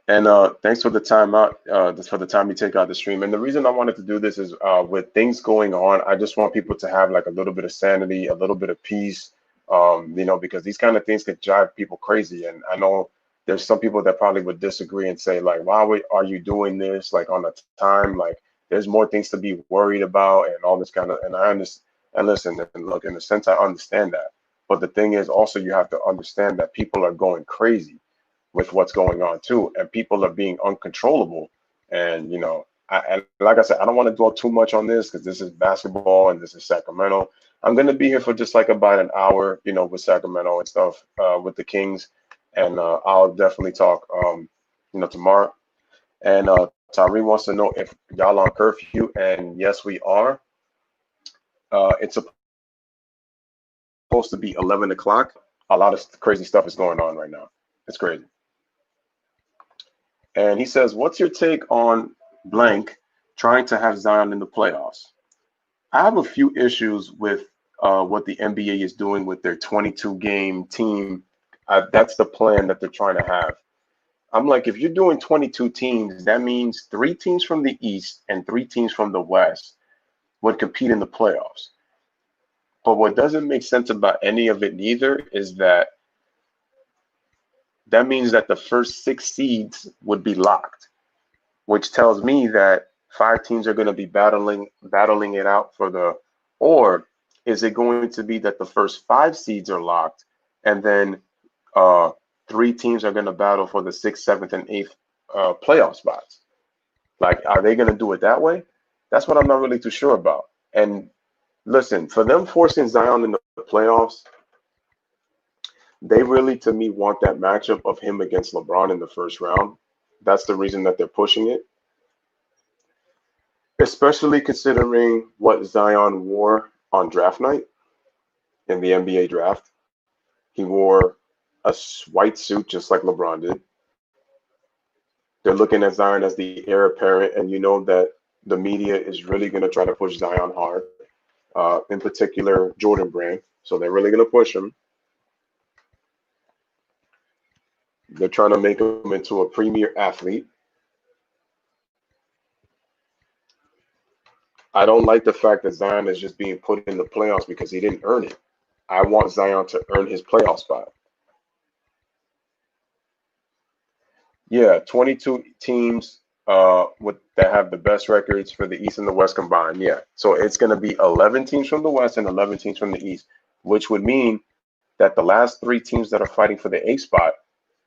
and thanks for the time out, for the time you take out the stream. And the reason I wanted to do this is, with things going on, I just want people to have like a little bit of sanity, a little bit of peace, because these kind of things could drive people crazy. And I know there's some people that probably would disagree and say like, why are you doing this? Like on the time, like there's more things to be worried about and all this kind of. And I understand. And listen, and look, in a sense, I understand that. But the thing is, also, you have to understand that people are going crazy with what's going on too, and people are being uncontrollable. And and like I said, I don't want to dwell too much on this, because this is basketball and this is Sacramento. I'm gonna be here for just like about an hour, with Sacramento and stuff, with the Kings, and I'll definitely talk, tomorrow. And Tyree wants to know if y'all on curfew, and yes, we are. It's supposed to be 11 o'clock. A lot of crazy stuff is going on right now. It's crazy. And he says, what's your take on blank trying to have Zion in the playoffs? I have a few issues with what the NBA is doing with their 22-game team. That's the plan that they're trying to have. I'm like, if you're doing 22 teams, that means 3 teams from the East and 3 teams from the West would compete in the playoffs. But what doesn't make sense about any of it neither is that means that the first 6 seeds would be locked, which tells me that 5 teams are going to be battling it out for the, or is it going to be that the first 5 seeds are locked and then uh, 3 teams are going to battle for the 6th, 7th, and 8th playoff spots? Like, are they going to do it that way? That's what I'm not really too sure about. And listen, for them forcing Zion in the playoffs, they really, to me, want that matchup of him against LeBron in the first round. That's the reason that they're pushing it, especially considering what Zion wore on draft night in the NBA draft. He wore a white suit just like LeBron did. They're looking at Zion as the heir apparent, and you know that the media is really going to try to push Zion hard, in particular Jordan Brand. So they're really going to push him. They're trying to make him into a premier athlete. I don't like the fact that Zion is just being put in the playoffs because he didn't earn it. I want Zion to earn his playoff spot. Yeah, 22 teams that have the best records for the East and the West combined. Yeah, so it's going to be 11 teams from the West and 11 teams from the East, which would mean that the last 3 teams that are fighting for the A spot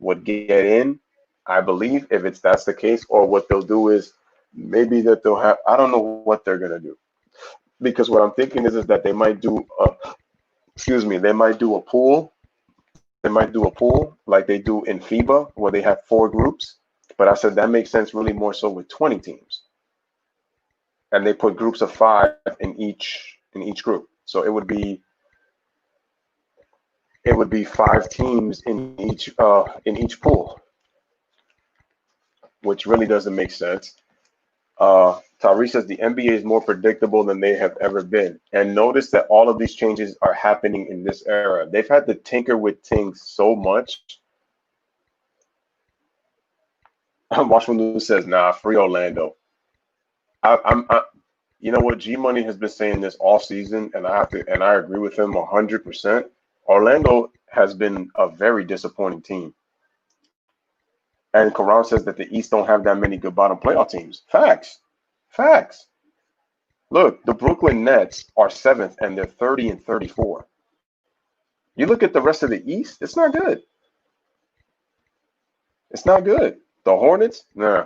would get in, I believe, if that's the case. Or what they'll do is maybe that they'll have, I don't know what they're going to do, because what I'm thinking is that they might do they might do a pool. They might do a pool like they do in FIBA where they have 4 groups. But I said that makes sense really more so with 20 teams. And they put groups of 5 in each group. So it would be 5 teams in each pool, which really doesn't make sense. Tyrese says the NBA is more predictable than they have ever been. And notice that all of these changes are happening in this era. They've had to tinker with things so much. Watchman Lou says, nah, free Orlando. You know what? G Money has been saying this all season, and I agree with him 100%. Orlando has been a very disappointing team. And Karan says that the East don't have that many good bottom playoff teams. Facts. Facts. Look, the Brooklyn Nets are 7th, and they're 30 and 34. You look at the rest of the East, it's not good. It's not good. The Hornets, nah.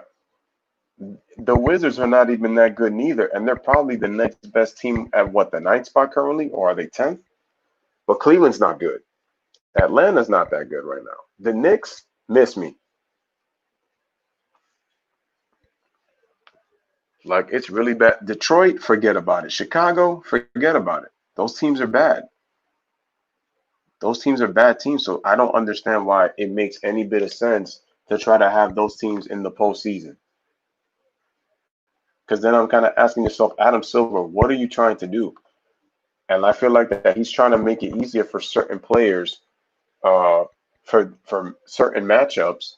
The Wizards are not even that good neither, and they're probably the next best team at what, the 9th spot currently, or are they 10th? But Cleveland's not good. Atlanta's not that good right now. The Knicks miss me. Like, it's really bad. Detroit, forget about it. Chicago, forget about it. Those teams are bad. Those teams are bad teams, so I don't understand why it makes any bit of sense to try to have those teams in the postseason. Because then I'm kind of asking yourself, Adam Silver, what are you trying to do? And I feel like that he's trying to make it easier for certain players, for certain matchups.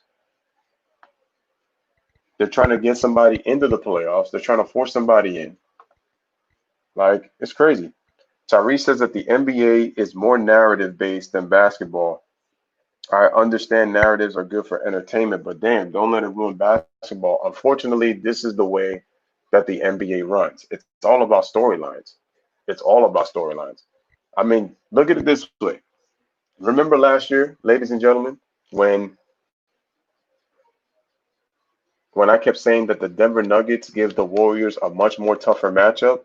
They're trying to get somebody into the playoffs. They're trying to force somebody in. Like, it's crazy. Tyrese says that the NBA is more narrative based than basketball. I understand narratives are good for entertainment, but damn, don't let it ruin basketball. Unfortunately, this is the way that the NBA runs. It's all about storylines. It's all about storylines. I mean, look at it this way. Remember last year, ladies and gentlemen, when I kept saying that the Denver Nuggets give the Warriors a much more tougher matchup?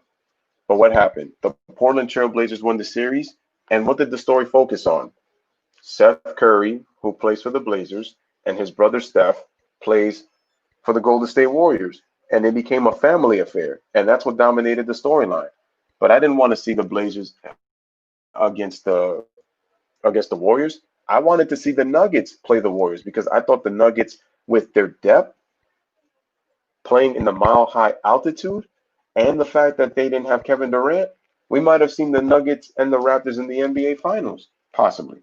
But what happened? The Portland Trail Blazers won the series, and what did the story focus on? Seth Curry, who plays for the Blazers, and his brother Steph plays for the Golden State Warriors. And it became a family affair, and that's what dominated the storyline. But I didn't want to see the Blazers against the Warriors. I wanted to see the Nuggets play the Warriors because I thought the Nuggets, with their depth, playing in the mile-high altitude, and the fact that they didn't have Kevin Durant, we might have seen the Nuggets and the Raptors in the NBA Finals, possibly,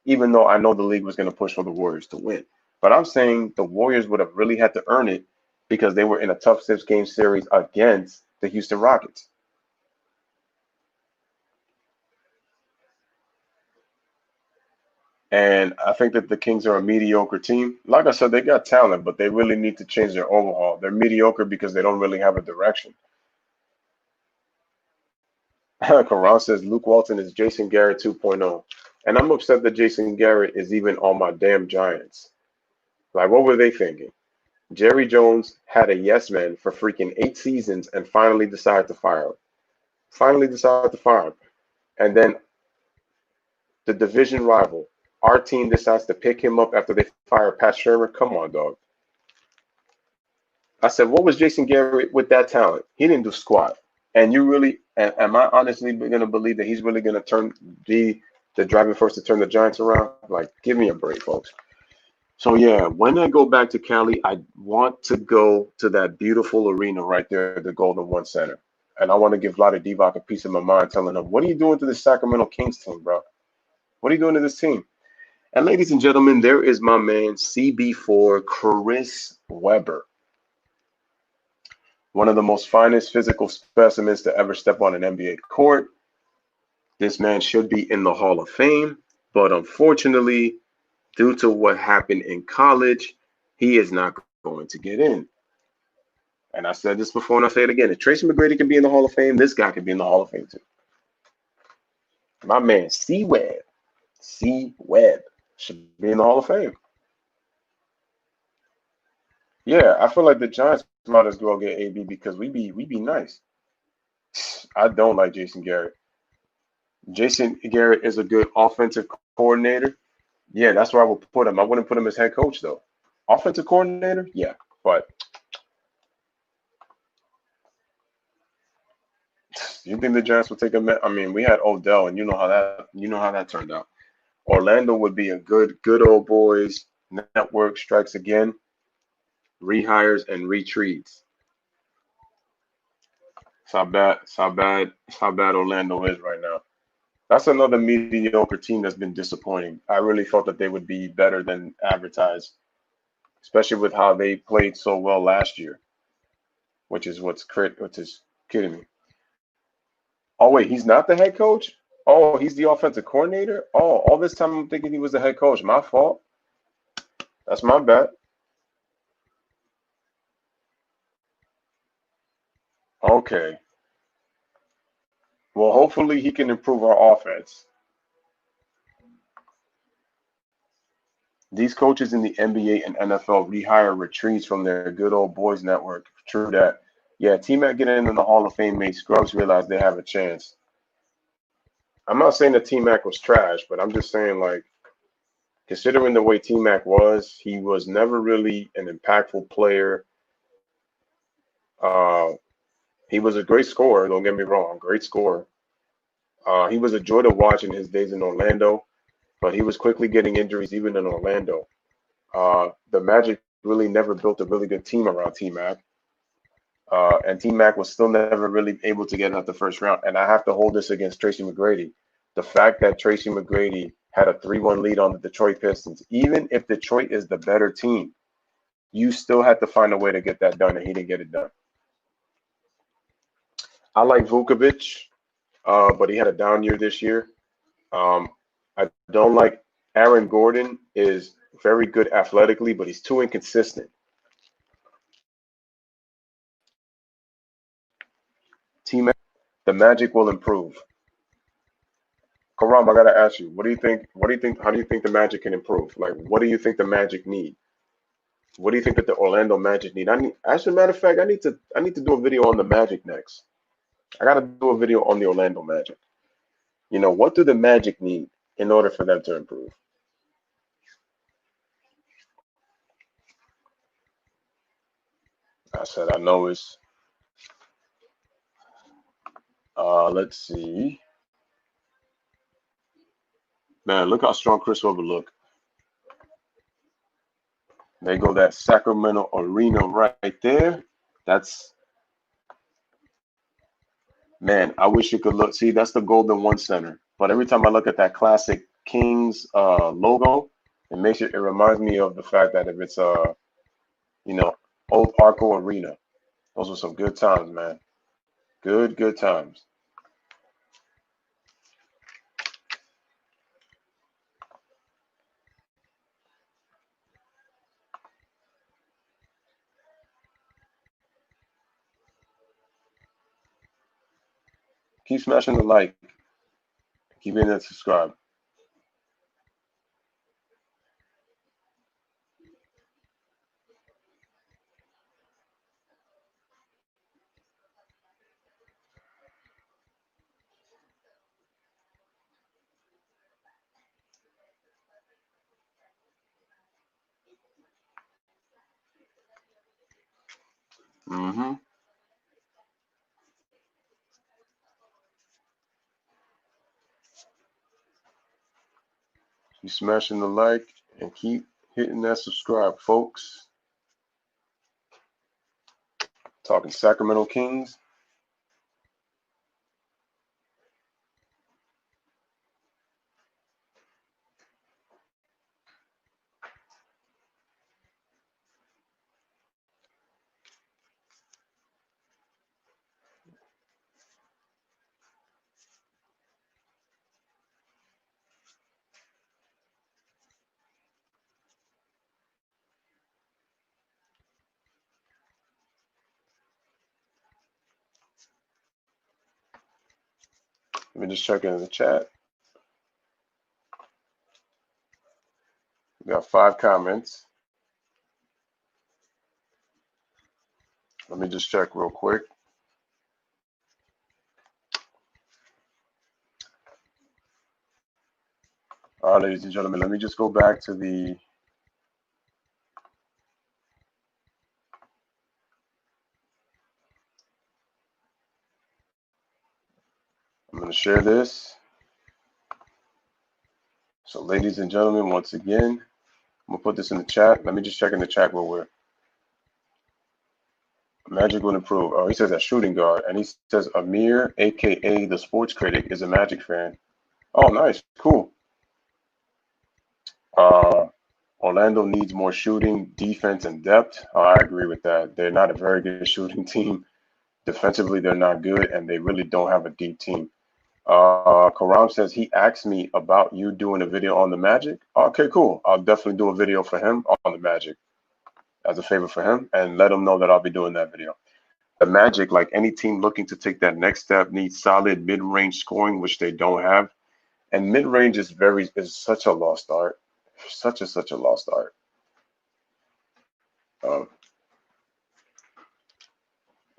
even though I know the league was going to push for the Warriors to win. But I'm saying the Warriors would have really had to earn it because they were in a tough 6-game series against the Houston Rockets. And I think that the Kings are a mediocre team. Like I said, they got talent, but they really need to change their overhaul. They're mediocre because they don't really have a direction. Karan says Luke Walton is Jason Garrett 2.0. And I'm upset that Jason Garrett is even on my damn Giants. Like, what were they thinking? Jerry Jones had a yes man for freaking 8 seasons and finally decided to fire him. Finally decided to fire him. And then the division rival, our team decides to pick him up after they fire Pat Shermer. Come on, dog. I said, what was Jason Garrett with that talent? He didn't do squat. And you really, am I honestly going to believe that he's really going to be the driving force to turn the Giants around? Like, give me a break, folks. So, yeah, when I go back to Cali, I want to go to that beautiful arena right there, the Golden One Center. And I want to give Vlade Divac a piece of my mind, telling him, what are you doing to the Sacramento Kings team, bro? What are you doing to this team? And ladies and gentlemen, there is my man, CB4, Chris Webber. One of the most finest physical specimens to ever step on an NBA court. This man should be in the Hall of Fame, but unfortunately, due to what happened in college, he is not going to get in. And I said this before and I'll say it again. If Tracy McGrady can be in the Hall of Fame, this guy can be in the Hall of Fame too. My man, C-Web should be in the Hall of Fame. Yeah, I feel like the Giants might as well get AB because we be nice. I don't like Jason Garrett. Jason Garrett is a good offensive coordinator. Yeah, that's where I would put him. I wouldn't put him as head coach though. Offensive coordinator, yeah, but you think the Giants will take him? I mean, we had Odell, and you know how that turned out. Orlando would be a good old boys network strikes again, rehires and retreats. It's how bad Orlando is right now. That's another mediocre team that's been disappointing. I really thought that they would be better than advertised, especially with how they played so well last year, which is kidding me. Oh wait, he's not the head coach? Oh, he's the offensive coordinator? Oh, all this time I'm thinking he was the head coach. My fault. That's my bad. Okay. Well, hopefully he can improve our offense. These coaches in the NBA and NFL rehire retreats from their good old boys network. True that. Yeah, T-Mac getting in the Hall of Fame made scrubs realize they have a chance. I'm not saying that T-Mac was trash, but I'm just saying, like, considering the way T-Mac was, he was never really an impactful player. He was a great scorer, don't get me wrong, great scorer. He was a joy to watch in his days in Orlando, but he was quickly getting injuries even in Orlando. The Magic really never built a really good team around T-Mac. And T-Mac was still never really able to get out the first round. And I have to hold this against Tracy McGrady. The fact that Tracy McGrady had a 3-1 lead on the Detroit Pistons, even if Detroit is the better team, you still had to find a way to get that done, and he didn't get it done. I like Vukovic, but he had a down year this year. I don't like Aaron Gordon is very good athletically, but he's too inconsistent. The Magic will improve. Karam, I gotta ask you, what do you think? How do you think the Magic can improve? Like, what do you think the Magic need? What do you think that the Orlando Magic need? As a matter of fact, I need to do a video on the Magic next. I gotta do a video on the Orlando Magic. You know, what do the Magic need in order for them to improve? I said I know it's. Let's see. Man, look how strong Chris Webber look. There go that Sacramento arena right there. That's, man, I wish you could look. See, that's the Golden One Center. But every time I look at that classic Kings logo, it reminds me of the fact that if it's you know, old Arco Arena. Those were some good times, man. Good times. Keep smashing the like. Keep hitting that subscribe. Mm-hmm. Keep smashing the like and keep hitting that subscribe, folks. Talking Sacramento Kings. Let me just check in the chat. We got 5 comments. Let me just check real quick. All right, ladies and gentlemen, let me just go back to the I'm going to share this. So, ladies and gentlemen, once again, I'm going to put this in the chat. Let me just check in the chat real quick. Magic will improve. Oh, he says that shooting guard. And he says Amir, a.k.a. the sports critic, is a Magic fan. Oh, nice. Cool. Orlando needs more shooting, defense, and depth. I agree with that. They're not a very good shooting team. Defensively, they're not good, and they really don't have a deep team. Karam says he asked me about you doing a video on the Magic. Okay, cool. I'll definitely do a video for him on the Magic as a favor for him, and let him know that I'll be doing that video. The Magic, like any team looking to take that next step, needs solid mid-range scoring, which they don't have. And mid-range is such a lost art, such a lost art.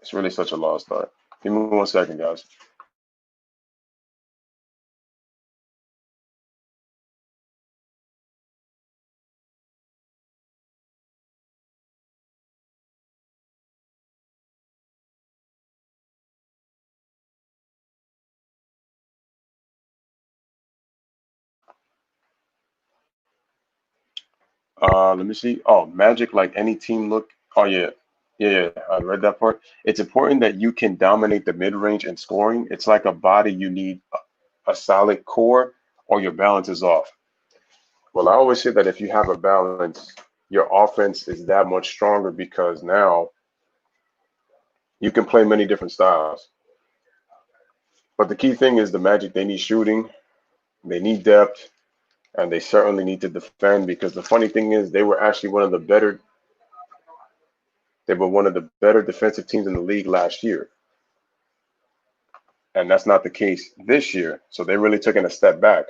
It's really such a lost art. Give me 1 second, guys. Let me see. Oh, Magic, like any team look. Oh, yeah. Yeah, I read that part. It's important that you can dominate the mid-range and scoring. It's like a body, you need a solid core or your balance is off. Well, I always say that if you have a balance, your offense is that much stronger because now you can play many different styles. But the key thing is the Magic, they need shooting, they need depth, and they certainly need to defend because the funny thing is they were actually one of the better defensive teams in the league last year. And that's not the case this year. So they really took a step back.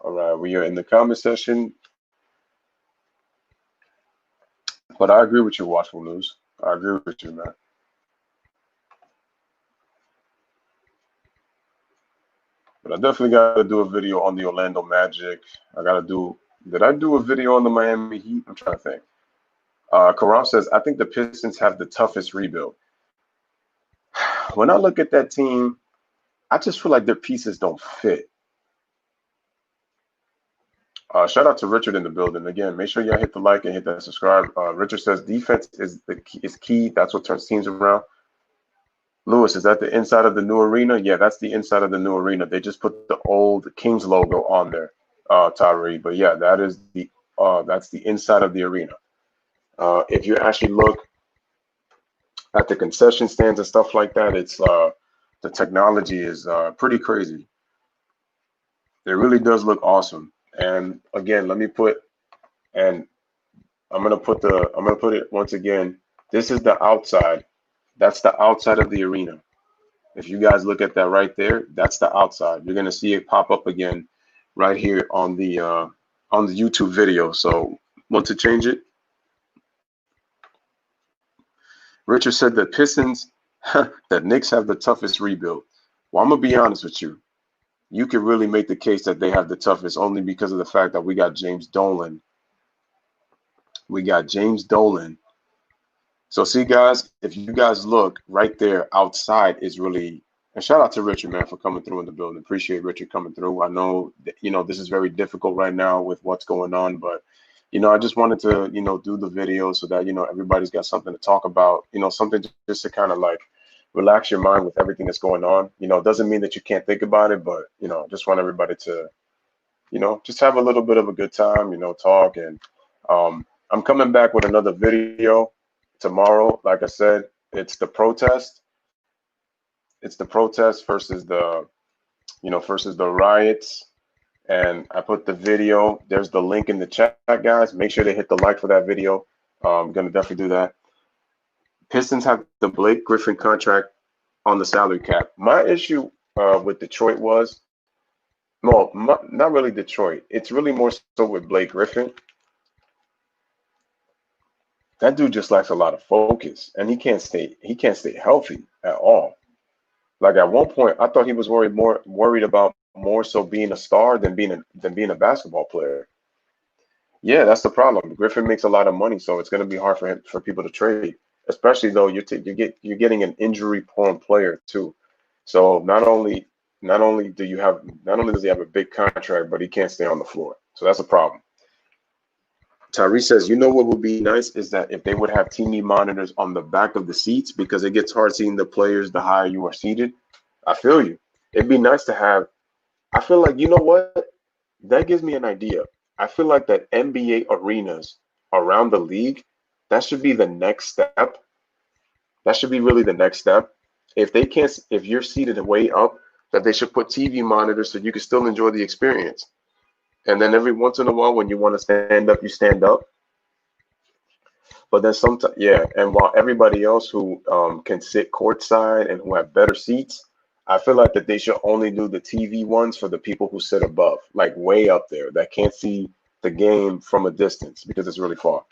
All right, we are in the comment section. But I agree with you, Watchful News. I agree with you, man. But I definitely got to do a video on the Orlando Magic. Did I do a video on the Miami Heat? I'm trying to think. Karam says, I think the Pistons have the toughest rebuild. When I look at that team, I just feel like their pieces don't fit. Shout out to Richard in the building. Again, make sure y'all hit the like and hit that subscribe. Richard says defense is key. That's what turns teams around. Louis, is that the inside of the new arena? Yeah, that's the inside of the new arena. They just put the old Kings logo on there, Tyree. But yeah, that's the inside of the arena. If you actually look at the concession stands and stuff like that, it's the technology is pretty crazy. It really does look awesome. And again, let me put and I'm gonna put it once again. This is the outside. That's the outside of the arena. If you guys look at that right there, that's the outside. You're gonna see it pop up again right here on the YouTube video. So want to change it? Richard said the Pistons, the Knicks have the toughest rebuild. Well, I'm gonna be honest with you. You can really make the case that they have the toughest only because of the fact that we got James Dolan. We got James Dolan. So see, guys, if you guys look right there outside is really, and shout out to Richard, man, for coming through in the building. Appreciate Richard coming through. I know that, this is very difficult right now with what's going on, but I just wanted to, do the video so that, everybody's got something to talk about, something just to kind of like relax your mind with everything that's going on. It doesn't mean that you can't think about it, but, just want everybody to, just have a little bit of a good time, talk. And I'm coming back with another video tomorrow. Like I said, it's the protest. It's the protest versus the riots. And I put the video. There's the link in the chat, guys. Make sure they hit the like for that video. I'm gonna definitely do that. Pistons have the Blake Griffin contract on the salary cap. My issue with Detroit was, well, not really Detroit. It's really more so with Blake Griffin. That dude just lacks a lot of focus, and he can't stay healthy at all. Like at one point, I thought he was worried about more so being a star than being a basketball player. Yeah, that's the problem. Griffin makes a lot of money, so it's going to be hard for people to trade, especially though you're getting an injury-prone player too. So not only does he have a big contract, but he can't stay on the floor. So that's a problem. Tyree says, what would be nice is that if they would have TV monitors on the back of the seats, because it gets hard seeing the players the higher you are seated. I feel you. It'd be nice to have. I feel like, what? That gives me an idea. I feel like that NBA arenas around the league, that should be the next step. That should be really the next step. If you're seated way up, that they should put TV monitors so you can still enjoy the experience. And then every once in a while, when you want to stand up, you stand up. But then sometimes, yeah. And while everybody else who can sit courtside and who have better seats, I feel like that they should only do the TV ones for the people who sit above, like way up there, that can't see the game from a distance because it's really far.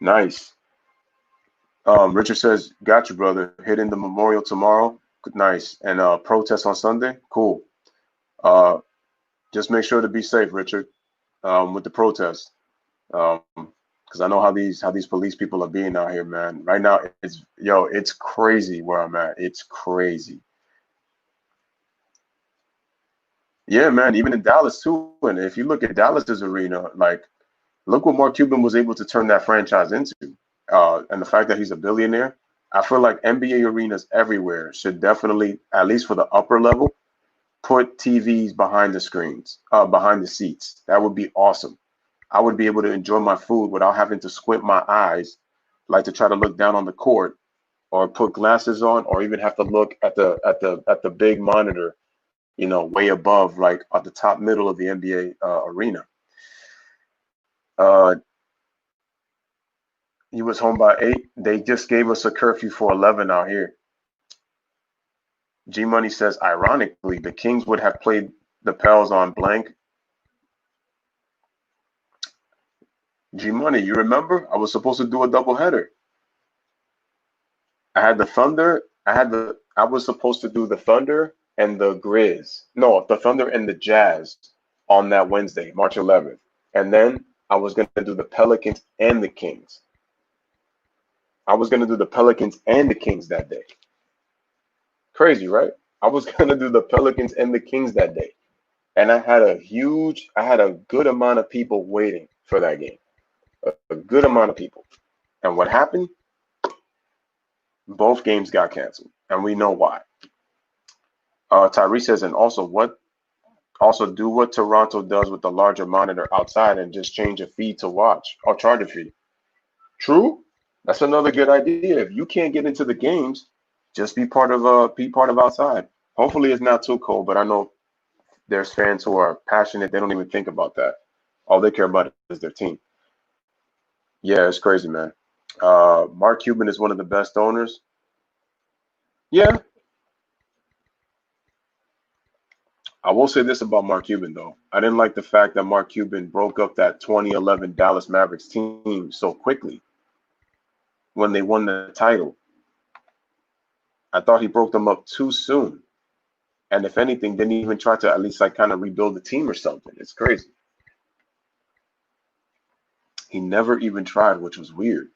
Nice. Richard says, got you, brother. Hitting the memorial tomorrow. Nice. And protest on Sunday. Cool. Just make sure to be safe, Richard, with the protest. Because I know how these police people are being out here, man. Right now, it's crazy where I'm at. It's crazy. Yeah, man. Even in Dallas too. And if you look at Dallas's arena, like, look what Mark Cuban was able to turn that franchise into. And the fact that he's a billionaire, I feel like NBA arenas everywhere should definitely, at least for the upper level, put TVs behind the screens, behind the seats. That would be awesome. I would be able to enjoy my food without having to squint my eyes, like to try to look down on the court, or put glasses on, or even have to look at the big monitor, way above, like at the top middle of the NBA arena. He was home by 8. They just gave us a curfew for 11 out here. G Money says, ironically, the Kings would have played the Pels on blank. G Money, you remember? I was supposed to do a doubleheader. I had the Thunder. I was supposed to do the Thunder and the Grizz. No, the Thunder and the Jazz on that Wednesday, March 11th. And then I was going to do the Pelicans and the Kings. I was going to do the Pelicans and the Kings that day. Crazy, right? I was going to do the Pelicans and the Kings that day. And I had a good amount of people waiting for that game. A good amount of people. And what happened? Both games got canceled. And we know why. Tyree says, and also Also, do what Toronto does with the larger monitor outside and just change a feed to watch or charge a feed. True, that's another good idea. If you can't get into the games, just be part of outside. Hopefully, it's not too cold, but I know there's fans who are passionate. They don't even think about that. All they care about is their team. Yeah, it's crazy, man. Mark Cuban is one of the best owners. Yeah, I will say this about Mark Cuban though. I didn't like the fact that Mark Cuban broke up that 2011 Dallas Mavericks team so quickly when they won the title. I thought he broke them up too soon. And if anything, didn't even try to at least like kind of rebuild the team or something. It's crazy. He never even tried, which was weird.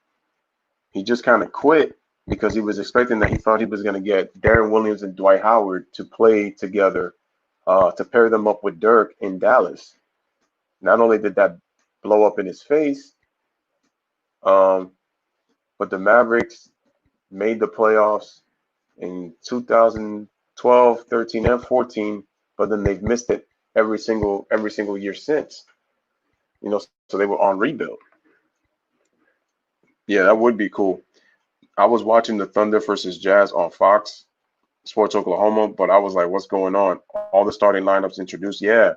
He just kind of quit because he was expecting that he thought he was going to get Darren Williams and Dwight Howard to play together to pair them up with Dirk in Dallas. Not only did that blow up in his face, um, but the Mavericks made the playoffs in 2012, 13, and 14, but then they've missed it every single year since. So they were on rebuild. Yeah, that would be cool. I was watching the Thunder versus Jazz on Fox Sports Oklahoma, but I was like, what's going on? All the starting lineups introduced. Yeah.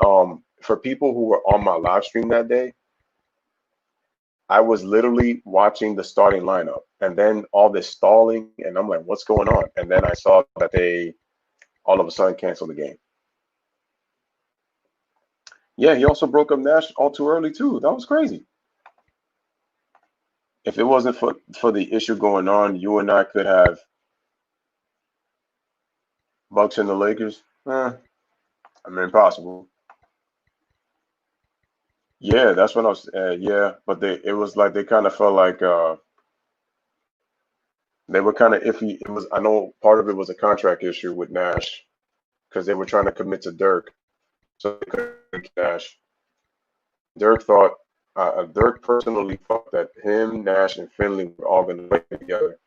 For people who were on my live stream that day, I was literally watching the starting lineup and then all this stalling, and I'm like, what's going on? And then I saw that they all of a sudden canceled the game. Yeah, he also broke up Nash all too early too. That was crazy. If it wasn't for the issue going on, you and I could have Bucks and the Lakers. I mean, impossible. Yeah, that's what I was. Yeah, but it was like they kind of felt like they were kind of iffy. It was. I know part of it was a contract issue with Nash because they were trying to commit to Dirk, so they couldn't get Nash. Dirk personally thought that him, Nash, and Finley were all going to play together.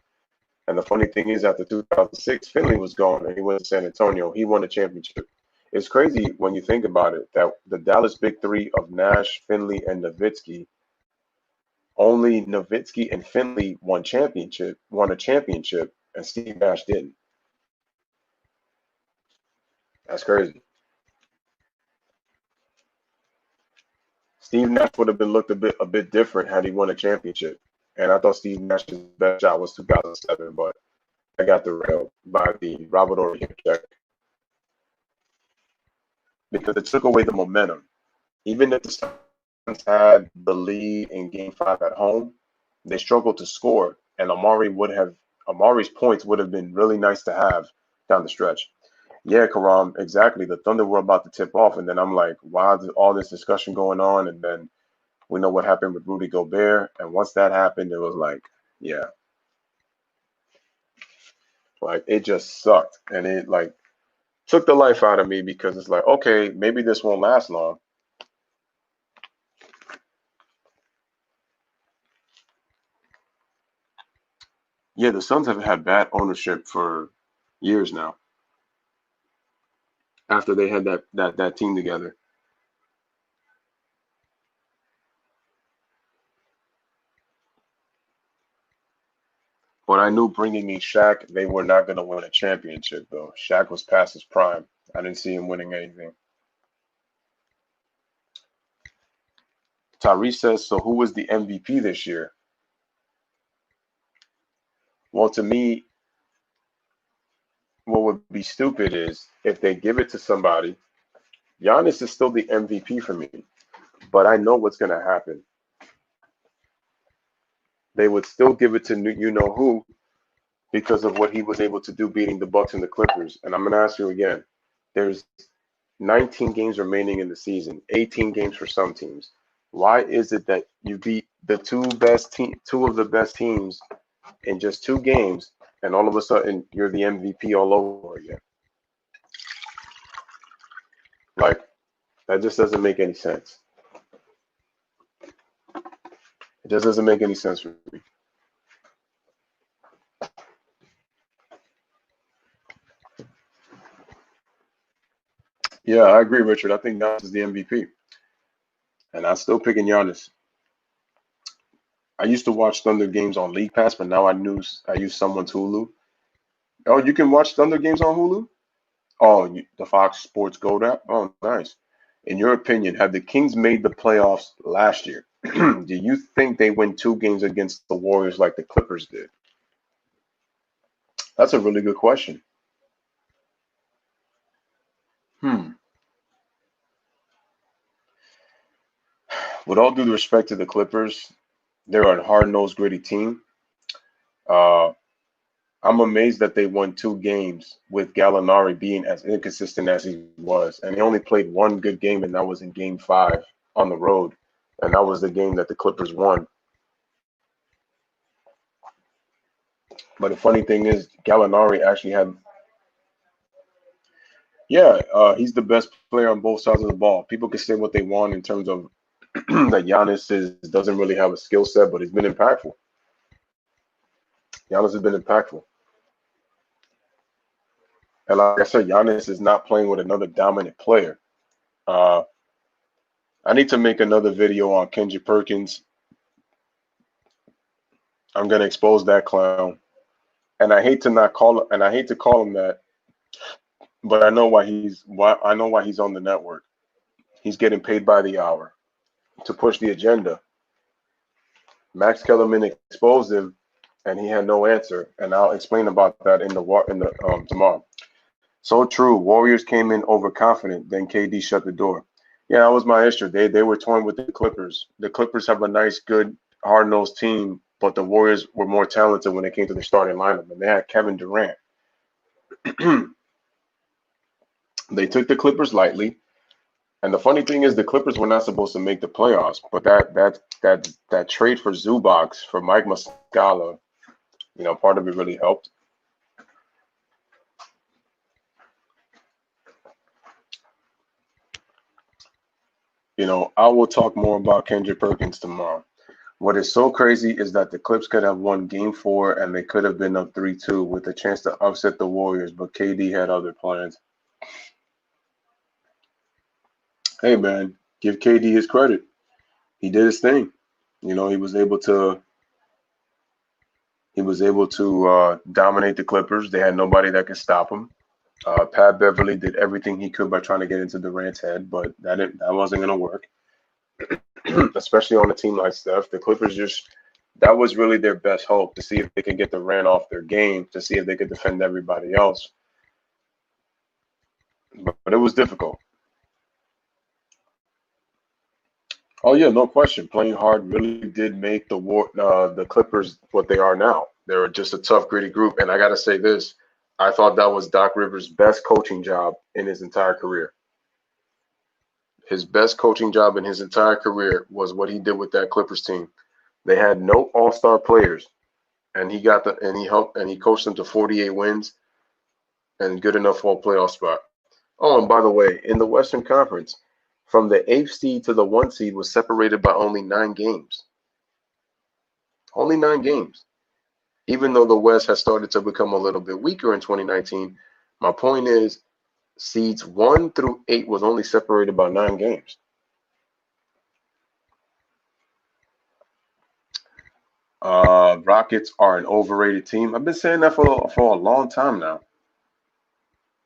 And the funny thing is, after 2006, Finley was gone and he went to San Antonio. He won a championship. It's crazy when you think about it that the Dallas Big Three of Nash, Finley, and Nowitzki, only Nowitzki and Finley won a championship, and Steve Nash didn't. That's crazy. Steve Nash would have been looked a bit different had he won a championship. And I thought Steve Nash's best shot was 2007, but I got derailed by the Robert Ory hip check because it took away the momentum. Even if the Suns had the lead in Game Five at home, they struggled to score, and Amari's points would have been really nice to have down the stretch. Yeah, Karam, exactly. The Thunder were about to tip off, and then I'm like, why is all this discussion going on? And then we know what happened with Rudy Gobert, and once that happened, it was like, yeah, like it just sucked, and it like took the life out of me because it's like, okay, maybe this won't last long. Yeah, the Suns have had bad ownership for years now after they had that team together. But I knew bringing in Shaq, they were not going to win a championship, though. Shaq was past his prime. I didn't see him winning anything. Tyrese says, so who was the MVP this year? Well, to me, what would be stupid is if they give it to somebody. Giannis is still the MVP for me, but I know what's going to happen. They would still give it to you know who because of what he was able to do beating the Bucks and the Clippers. And I'm going to ask you again. There's 19 games remaining in the season, 18 games for some teams. Why is it that you beat two of the best teams in just 2 games, and all of a sudden you're the MVP all over again? Like that just doesn't make any sense. It just doesn't make any sense for me. Yeah, I agree, Richard. I think Giannis is the MVP, and I'm still picking Giannis. I used to watch Thunder games on League Pass, but now I use someone's Hulu. Oh, you can watch Thunder games on Hulu? Oh, the Fox Sports Gold app? Oh, nice. In your opinion, have the Kings made the playoffs last year? Do you think they win 2 games against the Warriors like the Clippers did? That's a really good question. Hmm. With all due respect to the Clippers, they're a hard-nosed, gritty team. Uh, I'm amazed that they won 2 games with Gallinari being as inconsistent as he was, and he only played one good game, and that was in Game 5 on the road, and that was the game that the Clippers won. But the funny thing is, Gallinari actually had, yeah, he's the best player on both sides of the ball. People can say what they want in terms of that Giannis doesn't really have a skill set, but he's been impactful. Giannis has been impactful. And like I said, Giannis is not playing with another dominant player. Uh, I need to make another video on Kendrick Perkins. I'm gonna expose that clown. And I hate to call him that, but I know why he's on the network. He's getting paid by the hour to push the agenda. Max Kellerman exposed him, and he had no answer. And I'll explain about that in the tomorrow. So true. Warriors came in overconfident. Then KD shut the door. Yeah, that was my issue. They were torn with the Clippers. The Clippers have a nice, good, hard nosed team, but the Warriors were more talented when it came to the starting lineup, and they had Kevin Durant. They took the Clippers lightly. And the funny thing is, the Clippers were not supposed to make the playoffs, but that trade for Zubac for Mike Muscala, part of it really helped. I will talk more about Kendrick Perkins tomorrow. What is so crazy is that the Clips could have won Game 4 and they could have been up 3-2 with a chance to upset the Warriors, but KD had other plans. Hey man, give KD his credit. He did his thing. He was able to dominate the Clippers. They had nobody that could stop him. Pat Beverly did everything he could by trying to get into Durant's head, but that wasn't going to work, especially on a team like Steph. The Clippers that was really their best hope to see if they could get Durant off their game, to see if they could defend everybody else. But it was difficult. Oh yeah, no question. Playing hard really did make the Clippers what they are now. They're just a tough, gritty group. And I got to say this: I thought that was Doc Rivers' best coaching job in his entire career. His best coaching job in his entire career was what he did with that Clippers team. They had no all-star players, and he helped and he coached them to 48 wins and good enough for a playoff spot. Oh, and by the way, in the Western Conference, from the eighth seed to the 1 seed was separated by only 9 games. Only 9 games. Even though the West has started to become a little bit weaker in 2019, my point is seeds 1 through 8 was only separated by 9 games. Rockets are an overrated team. I've been saying that for a long time now.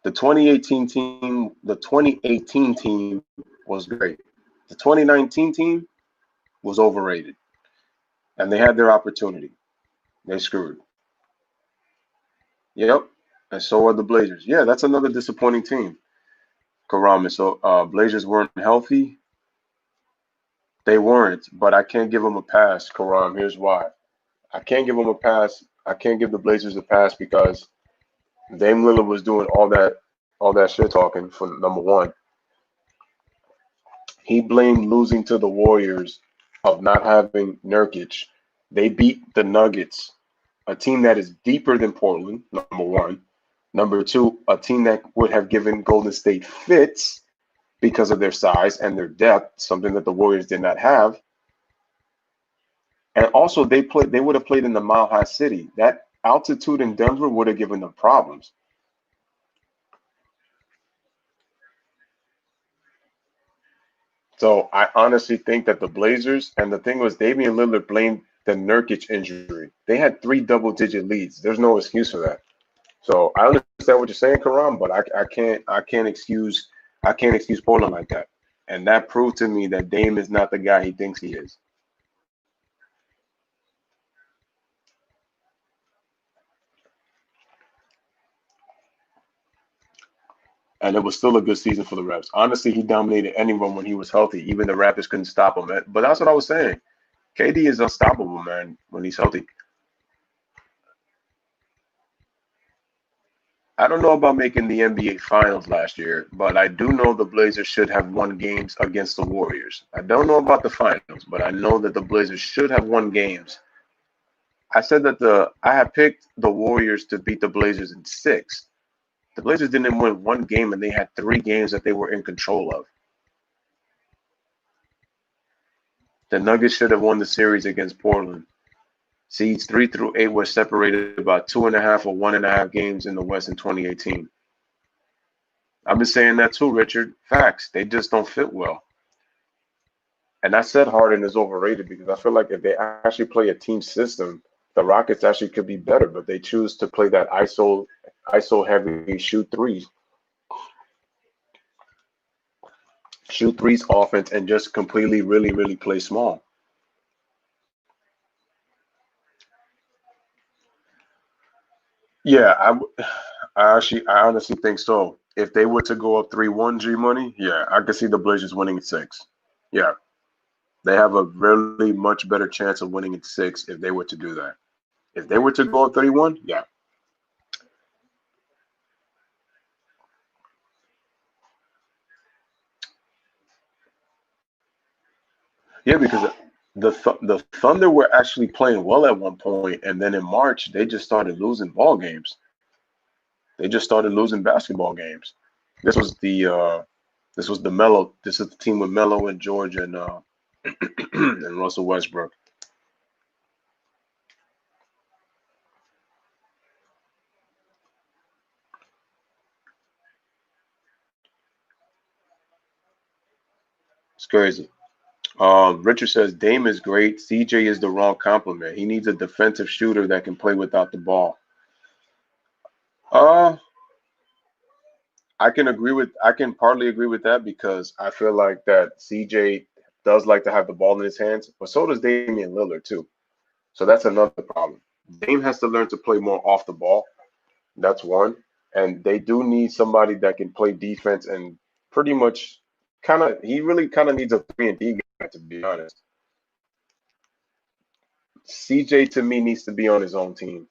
The 2018 team was great. The 2019 team was overrated, and they had their opportunity. They screwed. Yep, and so are the Blazers. Yeah, that's another disappointing team. Karam. So Blazers weren't healthy. They weren't, but I can't give them a pass, Karam. Here's why. I can't give them a pass. I can't give the Blazers a pass because Dame Lillard was doing all that shit talking for number one. He blamed losing to the Warriors of not having Nurkic. They beat the Nuggets, a team that is deeper than Portland, number one. Number two, a team that would have given Golden State fits because of their size and their depth, something that the Warriors did not have. And also they would have played in the Mile High City. That altitude in Denver would have given them problems. So I honestly think that the Blazers, and the thing was, Damian Lillard blamed the Nurkic injury. They had 3 double-digit leads. There's no excuse for that. So I understand what you're saying, Karam, but I can't excuse Portland like that. And that proved to me that Dame is not the guy he thinks he is. And it was still a good season for the Raps. Honestly, he dominated anyone when he was healthy. Even the Raptors couldn't stop him. But that's what I was saying. KD is unstoppable, man, when he's healthy. I don't know about making the NBA Finals last year, but I do know the Blazers should have won games against the Warriors. I don't know about the Finals, but I know that the Blazers should have won games. I said that I had picked the Warriors to beat the Blazers in 6. The Blazers didn't win one game, and they had 3 games that they were in control of. The Nuggets should have won the series against Portland. Seeds 3 through 8 were separated about 2.5 or 1.5 games in the West in 2018. I've been saying that too, Richard. Facts. They just don't fit well. And I said Harden is overrated because I feel like if they actually play a team system, the Rockets actually could be better, but they choose to play that ISO heavy shoot threes offense and just completely really play small. Yeah, I honestly think so. If they were to go up 3-1 G Money, yeah, I could see the Blazers winning at 6. Yeah, they have a really much better chance of winning at 6 if they were to do that. If they were to go up 3-1, yeah. Yeah, because the Thunder were actually playing well at one point, and then in March they just started losing ball games. They just started losing basketball games. This was the this was the Mellow. This is the team with Mellow and George and and Russell Westbrook. It's crazy. Richard says Dame is great. CJ is the wrong compliment. He needs a defensive shooter that can play without the ball. Uh, I can partly agree with that because I feel like that CJ does like to have the ball in his hands, but so does Damian Lillard too. So that's another problem. Dame has to learn to play more off the ball. That's one. And they do need somebody that can play defense and pretty much he really kind of needs a 3 and D guy to be honest. CJ to me needs to be on his own team.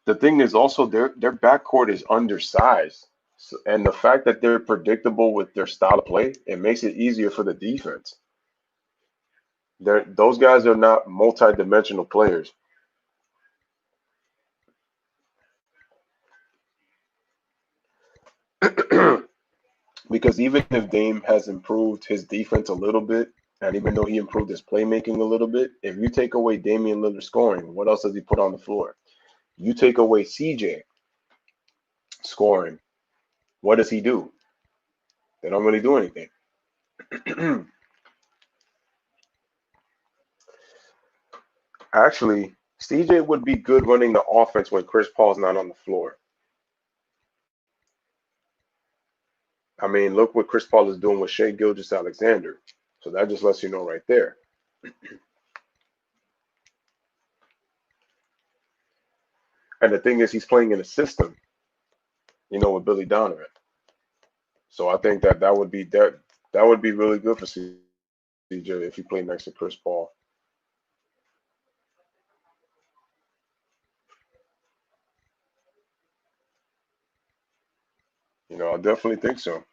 The thing is also their backcourt is undersized. So, and the fact that they're predictable with their style of play, it makes it easier for the defense. Those guys are not multi-dimensional players. Because even if Dame has improved his defense a little bit, and even though he improved his playmaking a little bit, if you take away Damian Lillard scoring, what else does he put on the floor? You take away CJ scoring, what does he do? They don't really do anything. Actually, CJ would be good running the offense when Chris Paul's not on the floor. I mean, look what Chris Paul is doing with Shea Gilgeous-Alexander. So that just lets you know right there. And the thing is, he's playing in a system, with Billy Donovan. So I think that would be really good for CJ if he played next to Chris Paul. I definitely think so.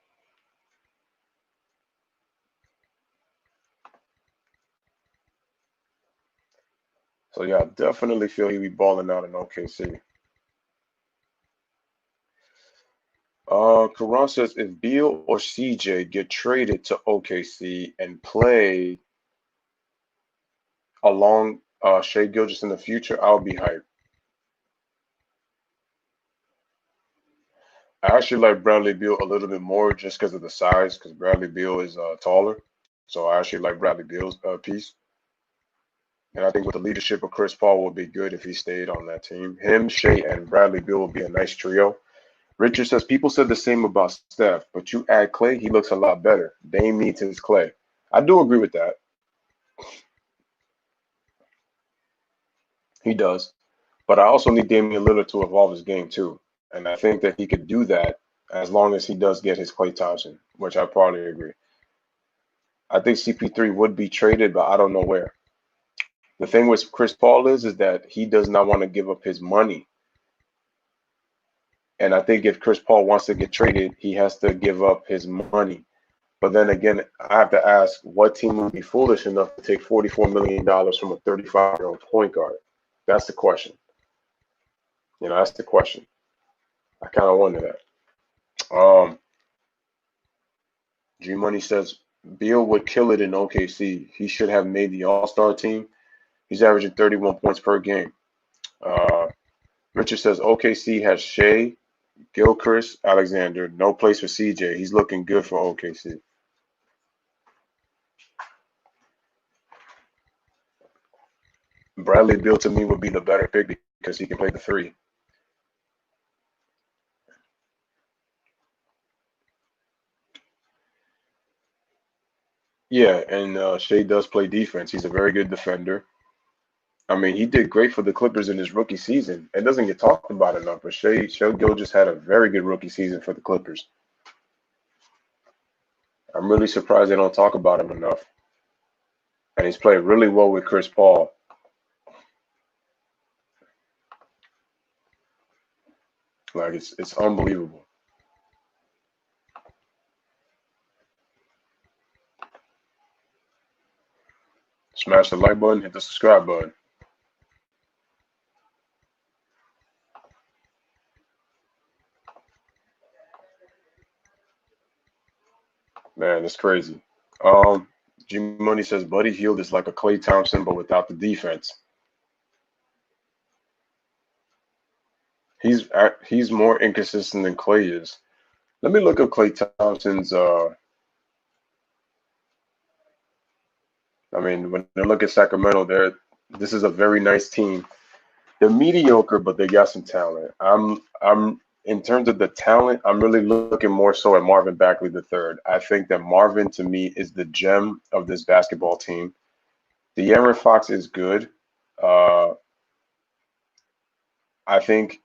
So yeah, I definitely feel he'd be balling out in OKC. Karan says if Beal or CJ get traded to OKC and play along Shea Gilgis in the future, I'll be hyped. I actually like Bradley Beal a little bit more just because of the size, because Bradley Beal is taller. So I actually like Bradley Beal's piece. And I think with the leadership of Chris Paul would be good if he stayed on that team. Him, Shea, and Bradley Beal would be a nice trio. Richard says, people said the same about Steph, but you add Clay, he looks a lot better. Dame needs his Clay. I do agree with that. He does. But I also need Damian Lillard to evolve his game too. And I think that he could do that as long as he does get his Klay Thompson, which I probably agree. I think CP3 would be traded, but I don't know where. The thing with Chris Paul is that he does not want to give up his money. And I think if Chris Paul wants to get traded, he has to give up his money. But then again, I have to ask, what team would be foolish enough to take $44 million from a 35-year-old point guard? That's the question. That's the question. I kind of wonder that. G Money says Beal would kill it in OKC. He should have made the All-Star team. He's averaging 31 points per game. Richard says OKC has Shea, Gilchrist, Alexander. No place for CJ. He's looking good for OKC. Bradley Beal to me would be the better pick because he can play the three. Yeah, and Shea does play defense. He's a very good defender. I mean, he did great for the Clippers in his rookie season. It doesn't get talked about enough, but Shea Gilgeous had a very good rookie season for the Clippers. I'm really surprised they don't talk about him enough. And he's played really well with Chris Paul. Like it's unbelievable. Smash the like button, hit the subscribe button. Man, it's crazy. G Money says Buddy Hield is like a Klay Thompson, but without the defense. He's more inconsistent than Klay is. Let me look up Klay Thompson's. I mean, when they look at Sacramento, this is a very nice team. They're mediocre, but they got some talent. I'm in terms of the talent, I'm really looking more so at Marvin Bagley III. I think that Marvin to me is the gem of this basketball team. De'Aaron Fox is good. I think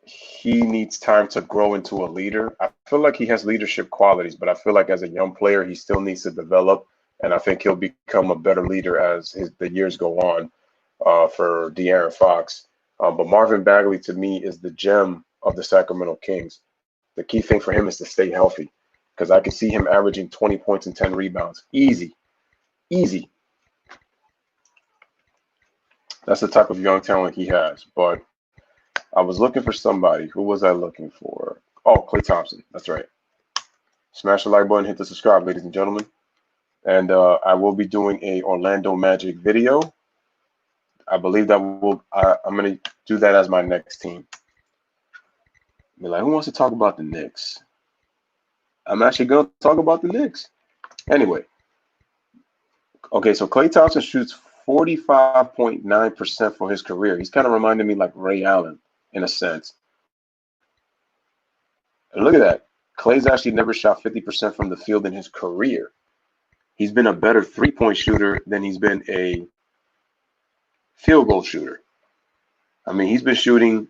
he needs time to grow into a leader. I feel like he has leadership qualities, but I feel like as a young player, he still needs to develop. And I think he'll become a better leader as the years go on for De'Aaron Fox. But Marvin Bagley, to me, is the gem of the Sacramento Kings. The key thing for him is to stay healthy because I can see him averaging 20 points and 10 rebounds. Easy. Easy. That's the type of young talent he has. But I was looking for somebody. Who was I looking for? Oh, Klay Thompson. That's right. Smash the like button, hit the subscribe, ladies and gentlemen. And I will be doing a Orlando Magic video. I believe that I'm going to do that as my next team. Be like, who wants to talk about the Knicks? I'm actually going to talk about the Knicks. Anyway. Okay, so Klay Thompson shoots 45.9% for his career. He's kind of reminding me like Ray Allen in a sense. And look at that. Klay's actually never shot 50% from the field in his career. He's been a better three-point shooter than he's been a field goal shooter. I mean, he's been shooting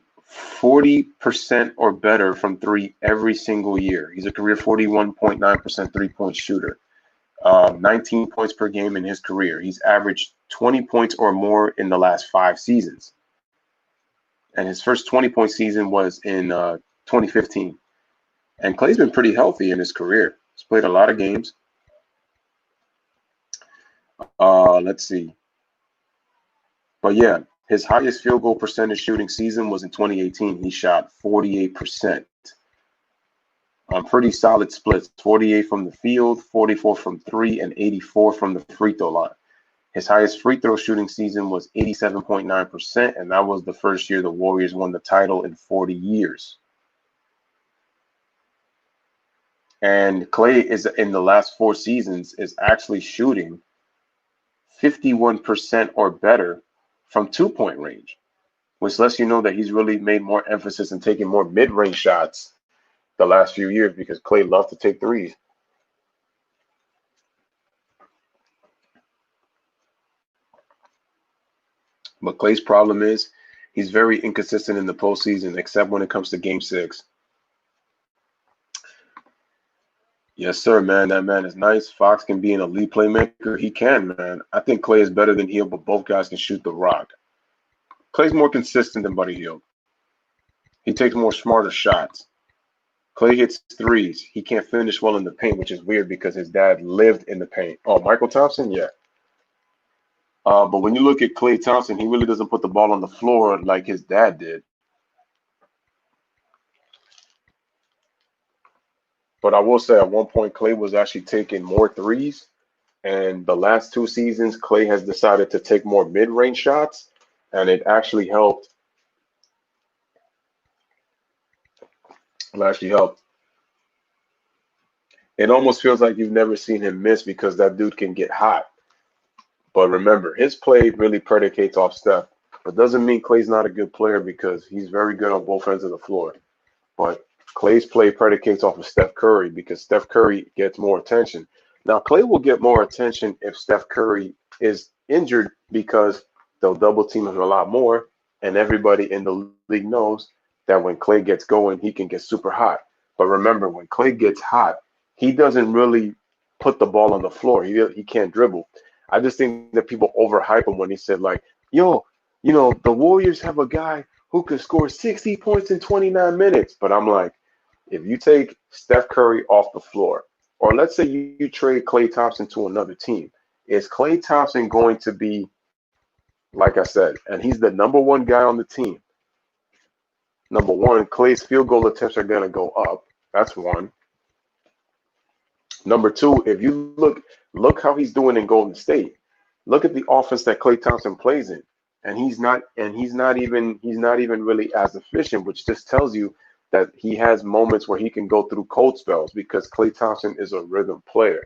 40% or better from three every single year. He's a career 41.9% three-point shooter. 19 points per game in his career. He's averaged 20 points or more in the last 5 seasons. And his first 20-point season was in 2015. And Klay's been pretty healthy in his career. He's played a lot of games. Let's see. But yeah, his highest field goal percentage shooting season was in 2018. He shot 48%. On pretty solid splits, 48 from the field, 44 from three, and 84 from the free throw line. His highest free throw shooting season was 87.9%, and that was the first year the Warriors won the title in 40 years. And Clay is in the last 4 seasons is actually shooting 51% or better from 2-point range, which lets you know that he's really made more emphasis in taking more mid-range shots the last few years because Clay loved to take threes. But Clay's problem is he's very inconsistent in the postseason, except when it comes to Game 6. Yes, sir, man. That man is nice. Fox can be an elite playmaker. He can, man. I think Clay is better than Hield, but both guys can shoot the rock. Clay's more consistent than Buddy Hield. He takes more smarter shots. Clay hits threes. He can't finish well in the paint, which is weird because his dad lived in the paint. Oh, Michael Thompson? Yeah. But when you look at Klay Thompson, he really doesn't put the ball on the floor like his dad did. But I will say at one point, Klay was actually taking more threes. And the last 2 seasons, Klay has decided to take more mid-range shots. And it actually helped. It almost feels like you've never seen him miss because that dude can get hot. But remember, his play really predicates off Steph. But doesn't mean Klay's not a good player because he's very good on both ends of the floor. But Klay's play predicates off of Steph Curry because Steph Curry gets more attention. Now, Klay will get more attention if Steph Curry is injured because they'll double team him a lot more. And everybody in the league knows that when Klay gets going, he can get super hot. But remember, when Klay gets hot, he doesn't really put the ball on the floor. He can't dribble. I just think that people overhype him when he said, like, yo, the Warriors have a guy who could score 60 points in 29 minutes. But I'm like, if you take Steph Curry off the floor, or let's say you trade Klay Thompson to another team, is Klay Thompson going to be, like I said, and he's the number one guy on the team. Number one, Klay's field goal attempts are going to go up. That's one. Number two, if you look how he's doing in Golden State. Look at the offense that Klay Thompson plays in. And he's not even really as efficient, which just tells you that he has moments where he can go through cold spells because Klay Thompson is a rhythm player.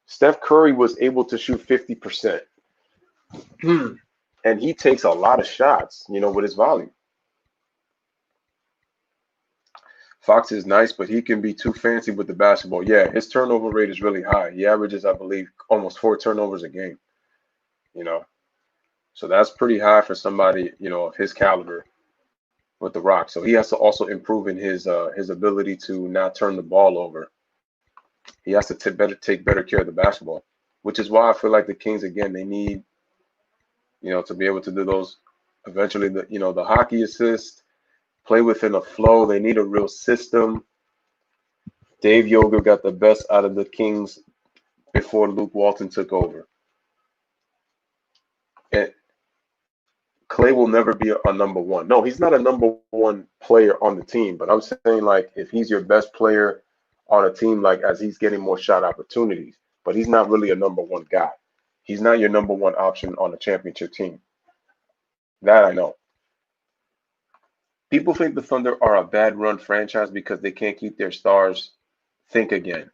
Steph Curry was able to shoot 50%. And he takes a lot of shots, with his volume. Fox is nice, but he can be too fancy with the basketball. Yeah, his turnover rate is really high. He averages, I believe, almost 4 turnovers a game. So that's pretty high for somebody, of his caliber with the Rock. So he has to also improve in his ability to not turn the ball over. He has to take better care of the basketball, which is why I feel like the Kings, again, they need, to be able to do those eventually, the hockey assist, play within a flow. They need a real system. Dave Yoga got the best out of the Kings before Luke Walton took over. And Klay will never be a number one. No, he's not a number one player on the team, but I'm saying, like, if he's your best player on a team, like, as he's getting more shot opportunities, but he's not really a number one guy. He's not your number one option on a championship team. That I know. People think the Thunder are a bad run franchise because they can't keep their stars. Think again.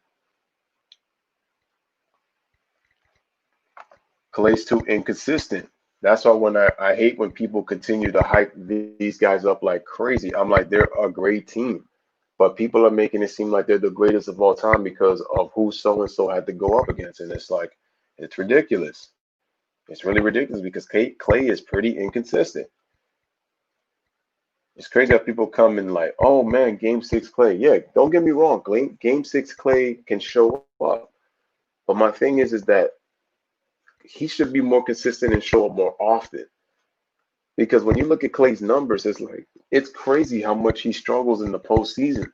Klay's too inconsistent. That's why when I hate when people continue to hype these guys up like crazy. I'm like, they're a great team. But people are making it seem like they're the greatest of all time because of who so-and-so had to go up against. And it's like, it's ridiculous. It's really ridiculous because Klay is pretty inconsistent. It's crazy how people come and like, oh, man, Game 6 Klay. Yeah, don't get me wrong. Game 6 Klay can show up. But my thing is that he should be more consistent and show up more often. Because when you look at Klay's numbers, it's like, it's crazy how much he struggles in the postseason.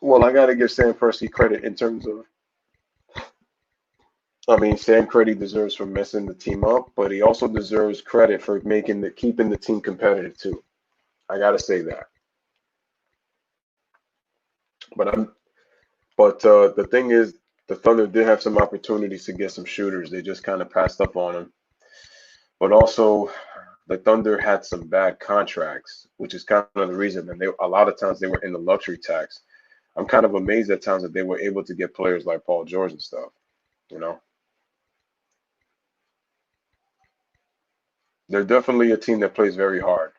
Well, I got to give Sam Presti credit in terms of, Sam Presti deserves for messing the team up, but he also deserves credit for keeping the team competitive too. I got to say that. But the thing is, the Thunder did have some opportunities to get some shooters. They just kind of passed up on them. But also, the Thunder had some bad contracts, which is kind of the reason. And a lot of times they were in the luxury tax. I'm kind of amazed at times that they were able to get players like Paul George and stuff. You know, they're definitely a team that plays very hard.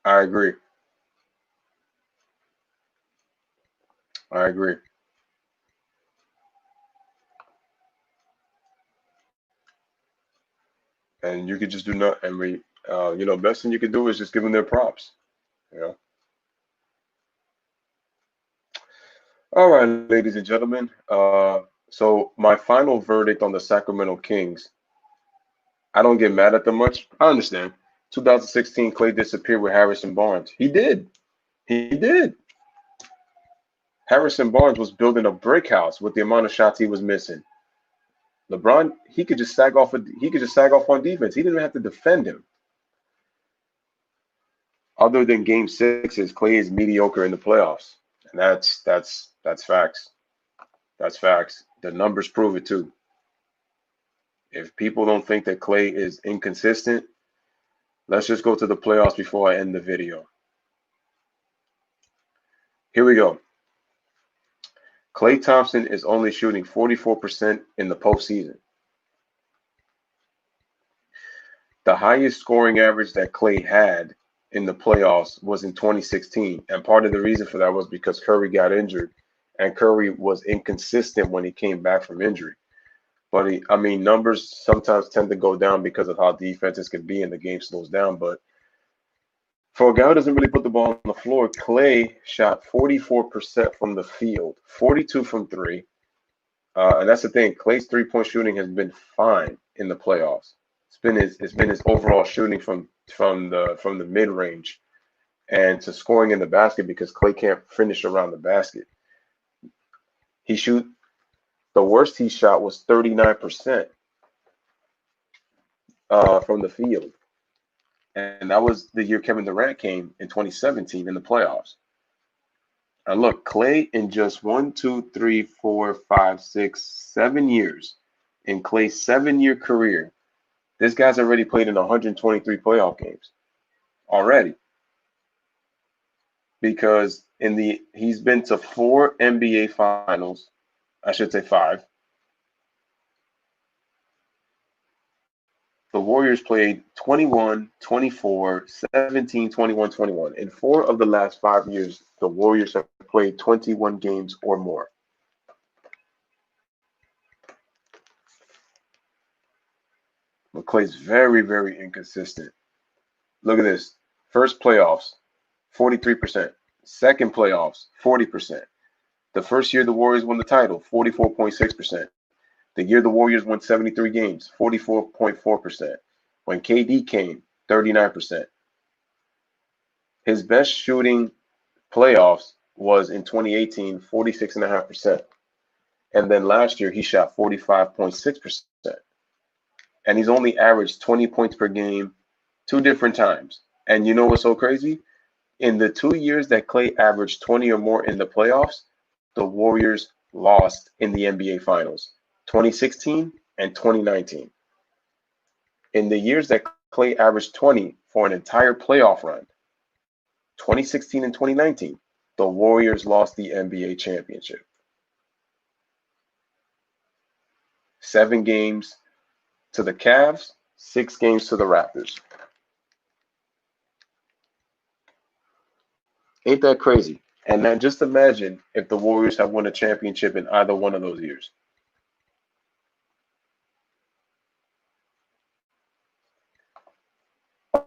I agree. I agree. And you could just do not, and best thing you could do is just give them their props. You know. All right, ladies and gentlemen. So my final verdict on the Sacramento Kings. I don't get mad at them much. I understand. 2016, Clay disappeared with Harrison Barnes. He did. He did. Harrison Barnes was building a brick house with the amount of shots he was missing. LeBron, he could just sag off. He could just sag off on defense. He didn't even have to defend him. Other than Game Sixes, Clay is mediocre in the playoffs, and that's facts. That's facts. The numbers prove it too. If people don't think that Clay is inconsistent, let's just go to the playoffs before I end the video. Here we go. Klay Thompson is only shooting 44% in the postseason. The highest scoring average that Klay had in the playoffs was in 2016. And part of the reason for that was because Curry got injured and Curry was inconsistent when he came back from injury. But numbers sometimes tend to go down because of how defenses can be and the game slows down. But for a guy who doesn't really put the ball on the floor, Klay shot 44% from the field, 42 from three. And that's the thing. Klay's three-point shooting has been fine in the playoffs. It's been his overall shooting from the mid-range and to scoring in the basket because Klay can't finish around the basket. The worst he shot was 39% from the field. And that was the year Kevin Durant came in 2017 in the playoffs. And look, Klay in just 1, 2, 3, 4, 5, 6, 7 years, in Klay's 7-year career, this guy's already played in 123 playoff games already. Because he's been to 4 NBA finals, I should say 5. The Warriors played 21, 24, 17, 21, 21. In 4 of the last 5 years, the Warriors have played 21 games or more. But Klay's very, very inconsistent. Look at this. First playoffs, 43%. Second playoffs, 40%. The first year the Warriors won the title, 44.6%. The year the Warriors won 73 games, 44.4%. When KD came, 39%. His best shooting playoffs was in 2018, 46.5%. And then last year, he shot 45.6%. And he's only averaged 20 points per game 2 different times. And you know what's so crazy? In the 2 years that Klay averaged 20 or more in the playoffs, the Warriors lost in the NBA Finals, 2016 and 2019. In the years that Klay averaged 20 for an entire playoff run, 2016 and 2019, the Warriors lost the NBA championship. 7 games to the Cavs, 6 games to the Raptors. Ain't that crazy? And now just imagine if the Warriors have won a championship in either one of those years.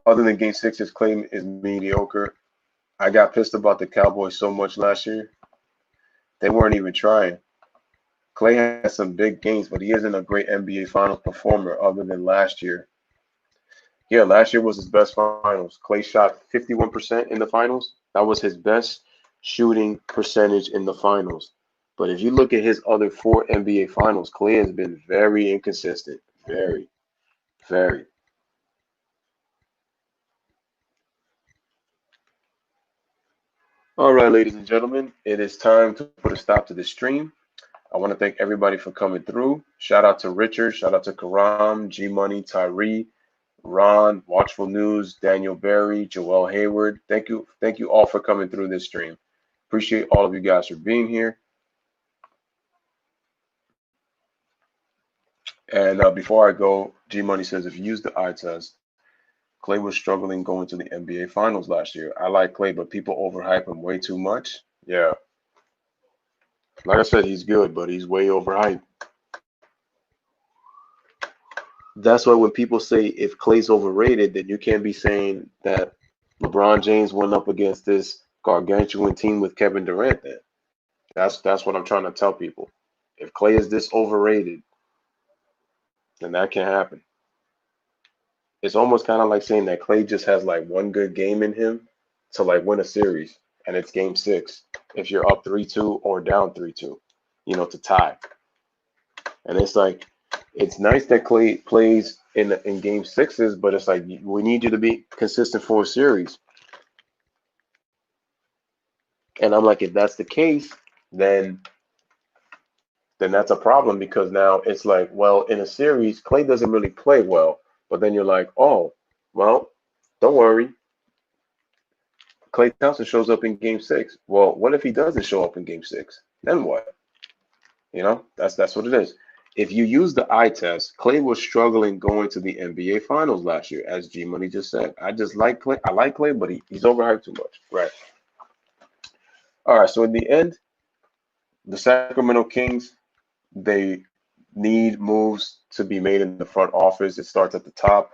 Other than Game 6, his claim is mediocre. I got pissed about the Cowboys so much last year. They weren't even trying. Klay has some big games, but he isn't a great NBA Finals performer other than last year. Yeah, last year was his best finals. Klay shot 51% in the finals. That was his best shooting percentage in the finals. But if you look at his other 4 NBA finals, Klay has been very inconsistent. Very, very. All right, ladies and gentlemen, it is time to put a stop to this stream. I want to thank everybody for coming through. Shout out to Richard. Shout out to Karam, G Money, Tyree, Ron, Watchful News, Daniel Berry, Joel Hayward. Thank you all for coming through this stream. Appreciate all of you guys for being here. And before I go, G Money says if you use the eye test, Clay was struggling going to the NBA Finals last year. I like Clay, but people overhype him way too much. Yeah, like I said, he's good, but he's way overhyped. That's why when people say if Clay's overrated, then you can't be saying that LeBron James went up against this gargantuan team with Kevin Durant. Then that's what I'm trying to tell people. If Clay is this overrated, then that can happen. It's almost kind of like saying that Clay just has like one good game in him to like win a series, and it's game 6 if you're up 3-2 or down 3-2, to tie. And it's like it's nice that Clay plays in game 6s, but it's like we need you to be consistent for a series. And I'm like, if that's the case, then that's a problem, because now it's like, well, in a series, Clay doesn't really play well. But then you're like, oh, well, don't worry. Klay Thompson shows up in game 6. Well, what if he doesn't show up in game 6? Then what? That's what it is. If you use the eye test, Clay was struggling going to the NBA Finals last year, as G Money just said. I just like Clay. I like Clay, but he's overhyped too much. Right. All right. So in the end, the Sacramento Kings, they need moves to be made in the front office. It starts at the top.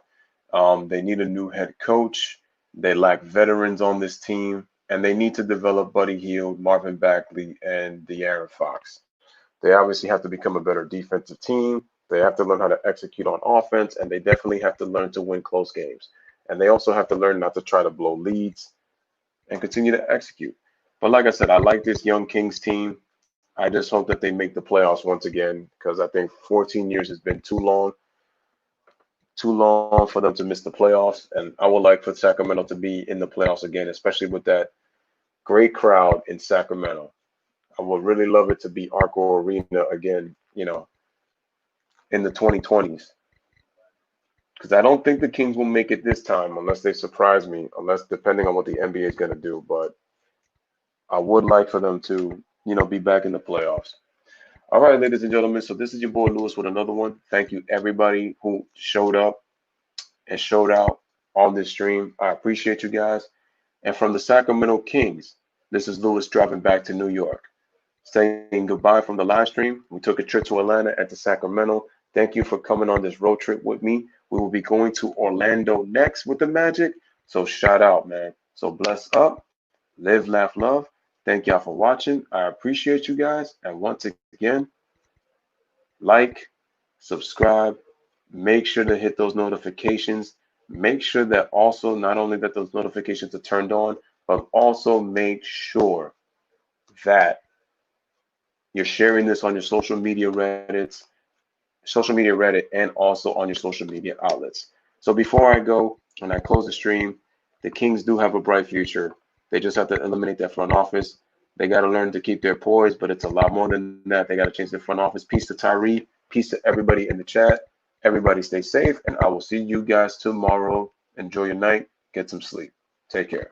They need a new head coach. They lack veterans on this team, and they need to develop Buddy Hield, Marvin Bagley, and De'Aaron Fox. They obviously have to become a better defensive team. They have to learn how to execute on offense, and they definitely have to learn to win close games. And they also have to learn not to try to blow leads and continue to execute. But like I said, I like this young Kings team. I just hope that they make the playoffs once again, because I think 14 years has been too long for them to miss the playoffs. And I would like for Sacramento to be in the playoffs again, especially with that great crowd in Sacramento. I would really love it to be Arco Arena again, in the 2020s. Because I don't think the Kings will make it this time unless they surprise me, depending on what the NBA is going to do. But I would like for them to, be back in the playoffs. All right, ladies and gentlemen. So this is your boy Louis with another one. Thank you, everybody who showed up and showed out on this stream. I appreciate you guys. And from the Sacramento Kings, this is Louis dropping back to New York, saying goodbye from the live stream. We took a trip to Atlanta and to Sacramento. Thank you for coming on this road trip with me. We will be going to Orlando next with the Magic. So shout out, man. So bless up, live, laugh, love. Thank y'all for watching. I appreciate you guys. And once again, like, subscribe, make sure to hit those notifications. Make sure that also not only that those notifications are turned on, but also make sure that you're sharing this on your social media Reddit, and also on your social media outlets. So before I go and I close the stream, the Kings do have a bright future. They just have to eliminate that front office. They got to learn to keep their poise, but it's a lot more than that. They got to change their front office. Peace to Tyree. Peace to everybody in the chat. Everybody stay safe, and I will see you guys tomorrow. Enjoy your night. Get some sleep. Take care.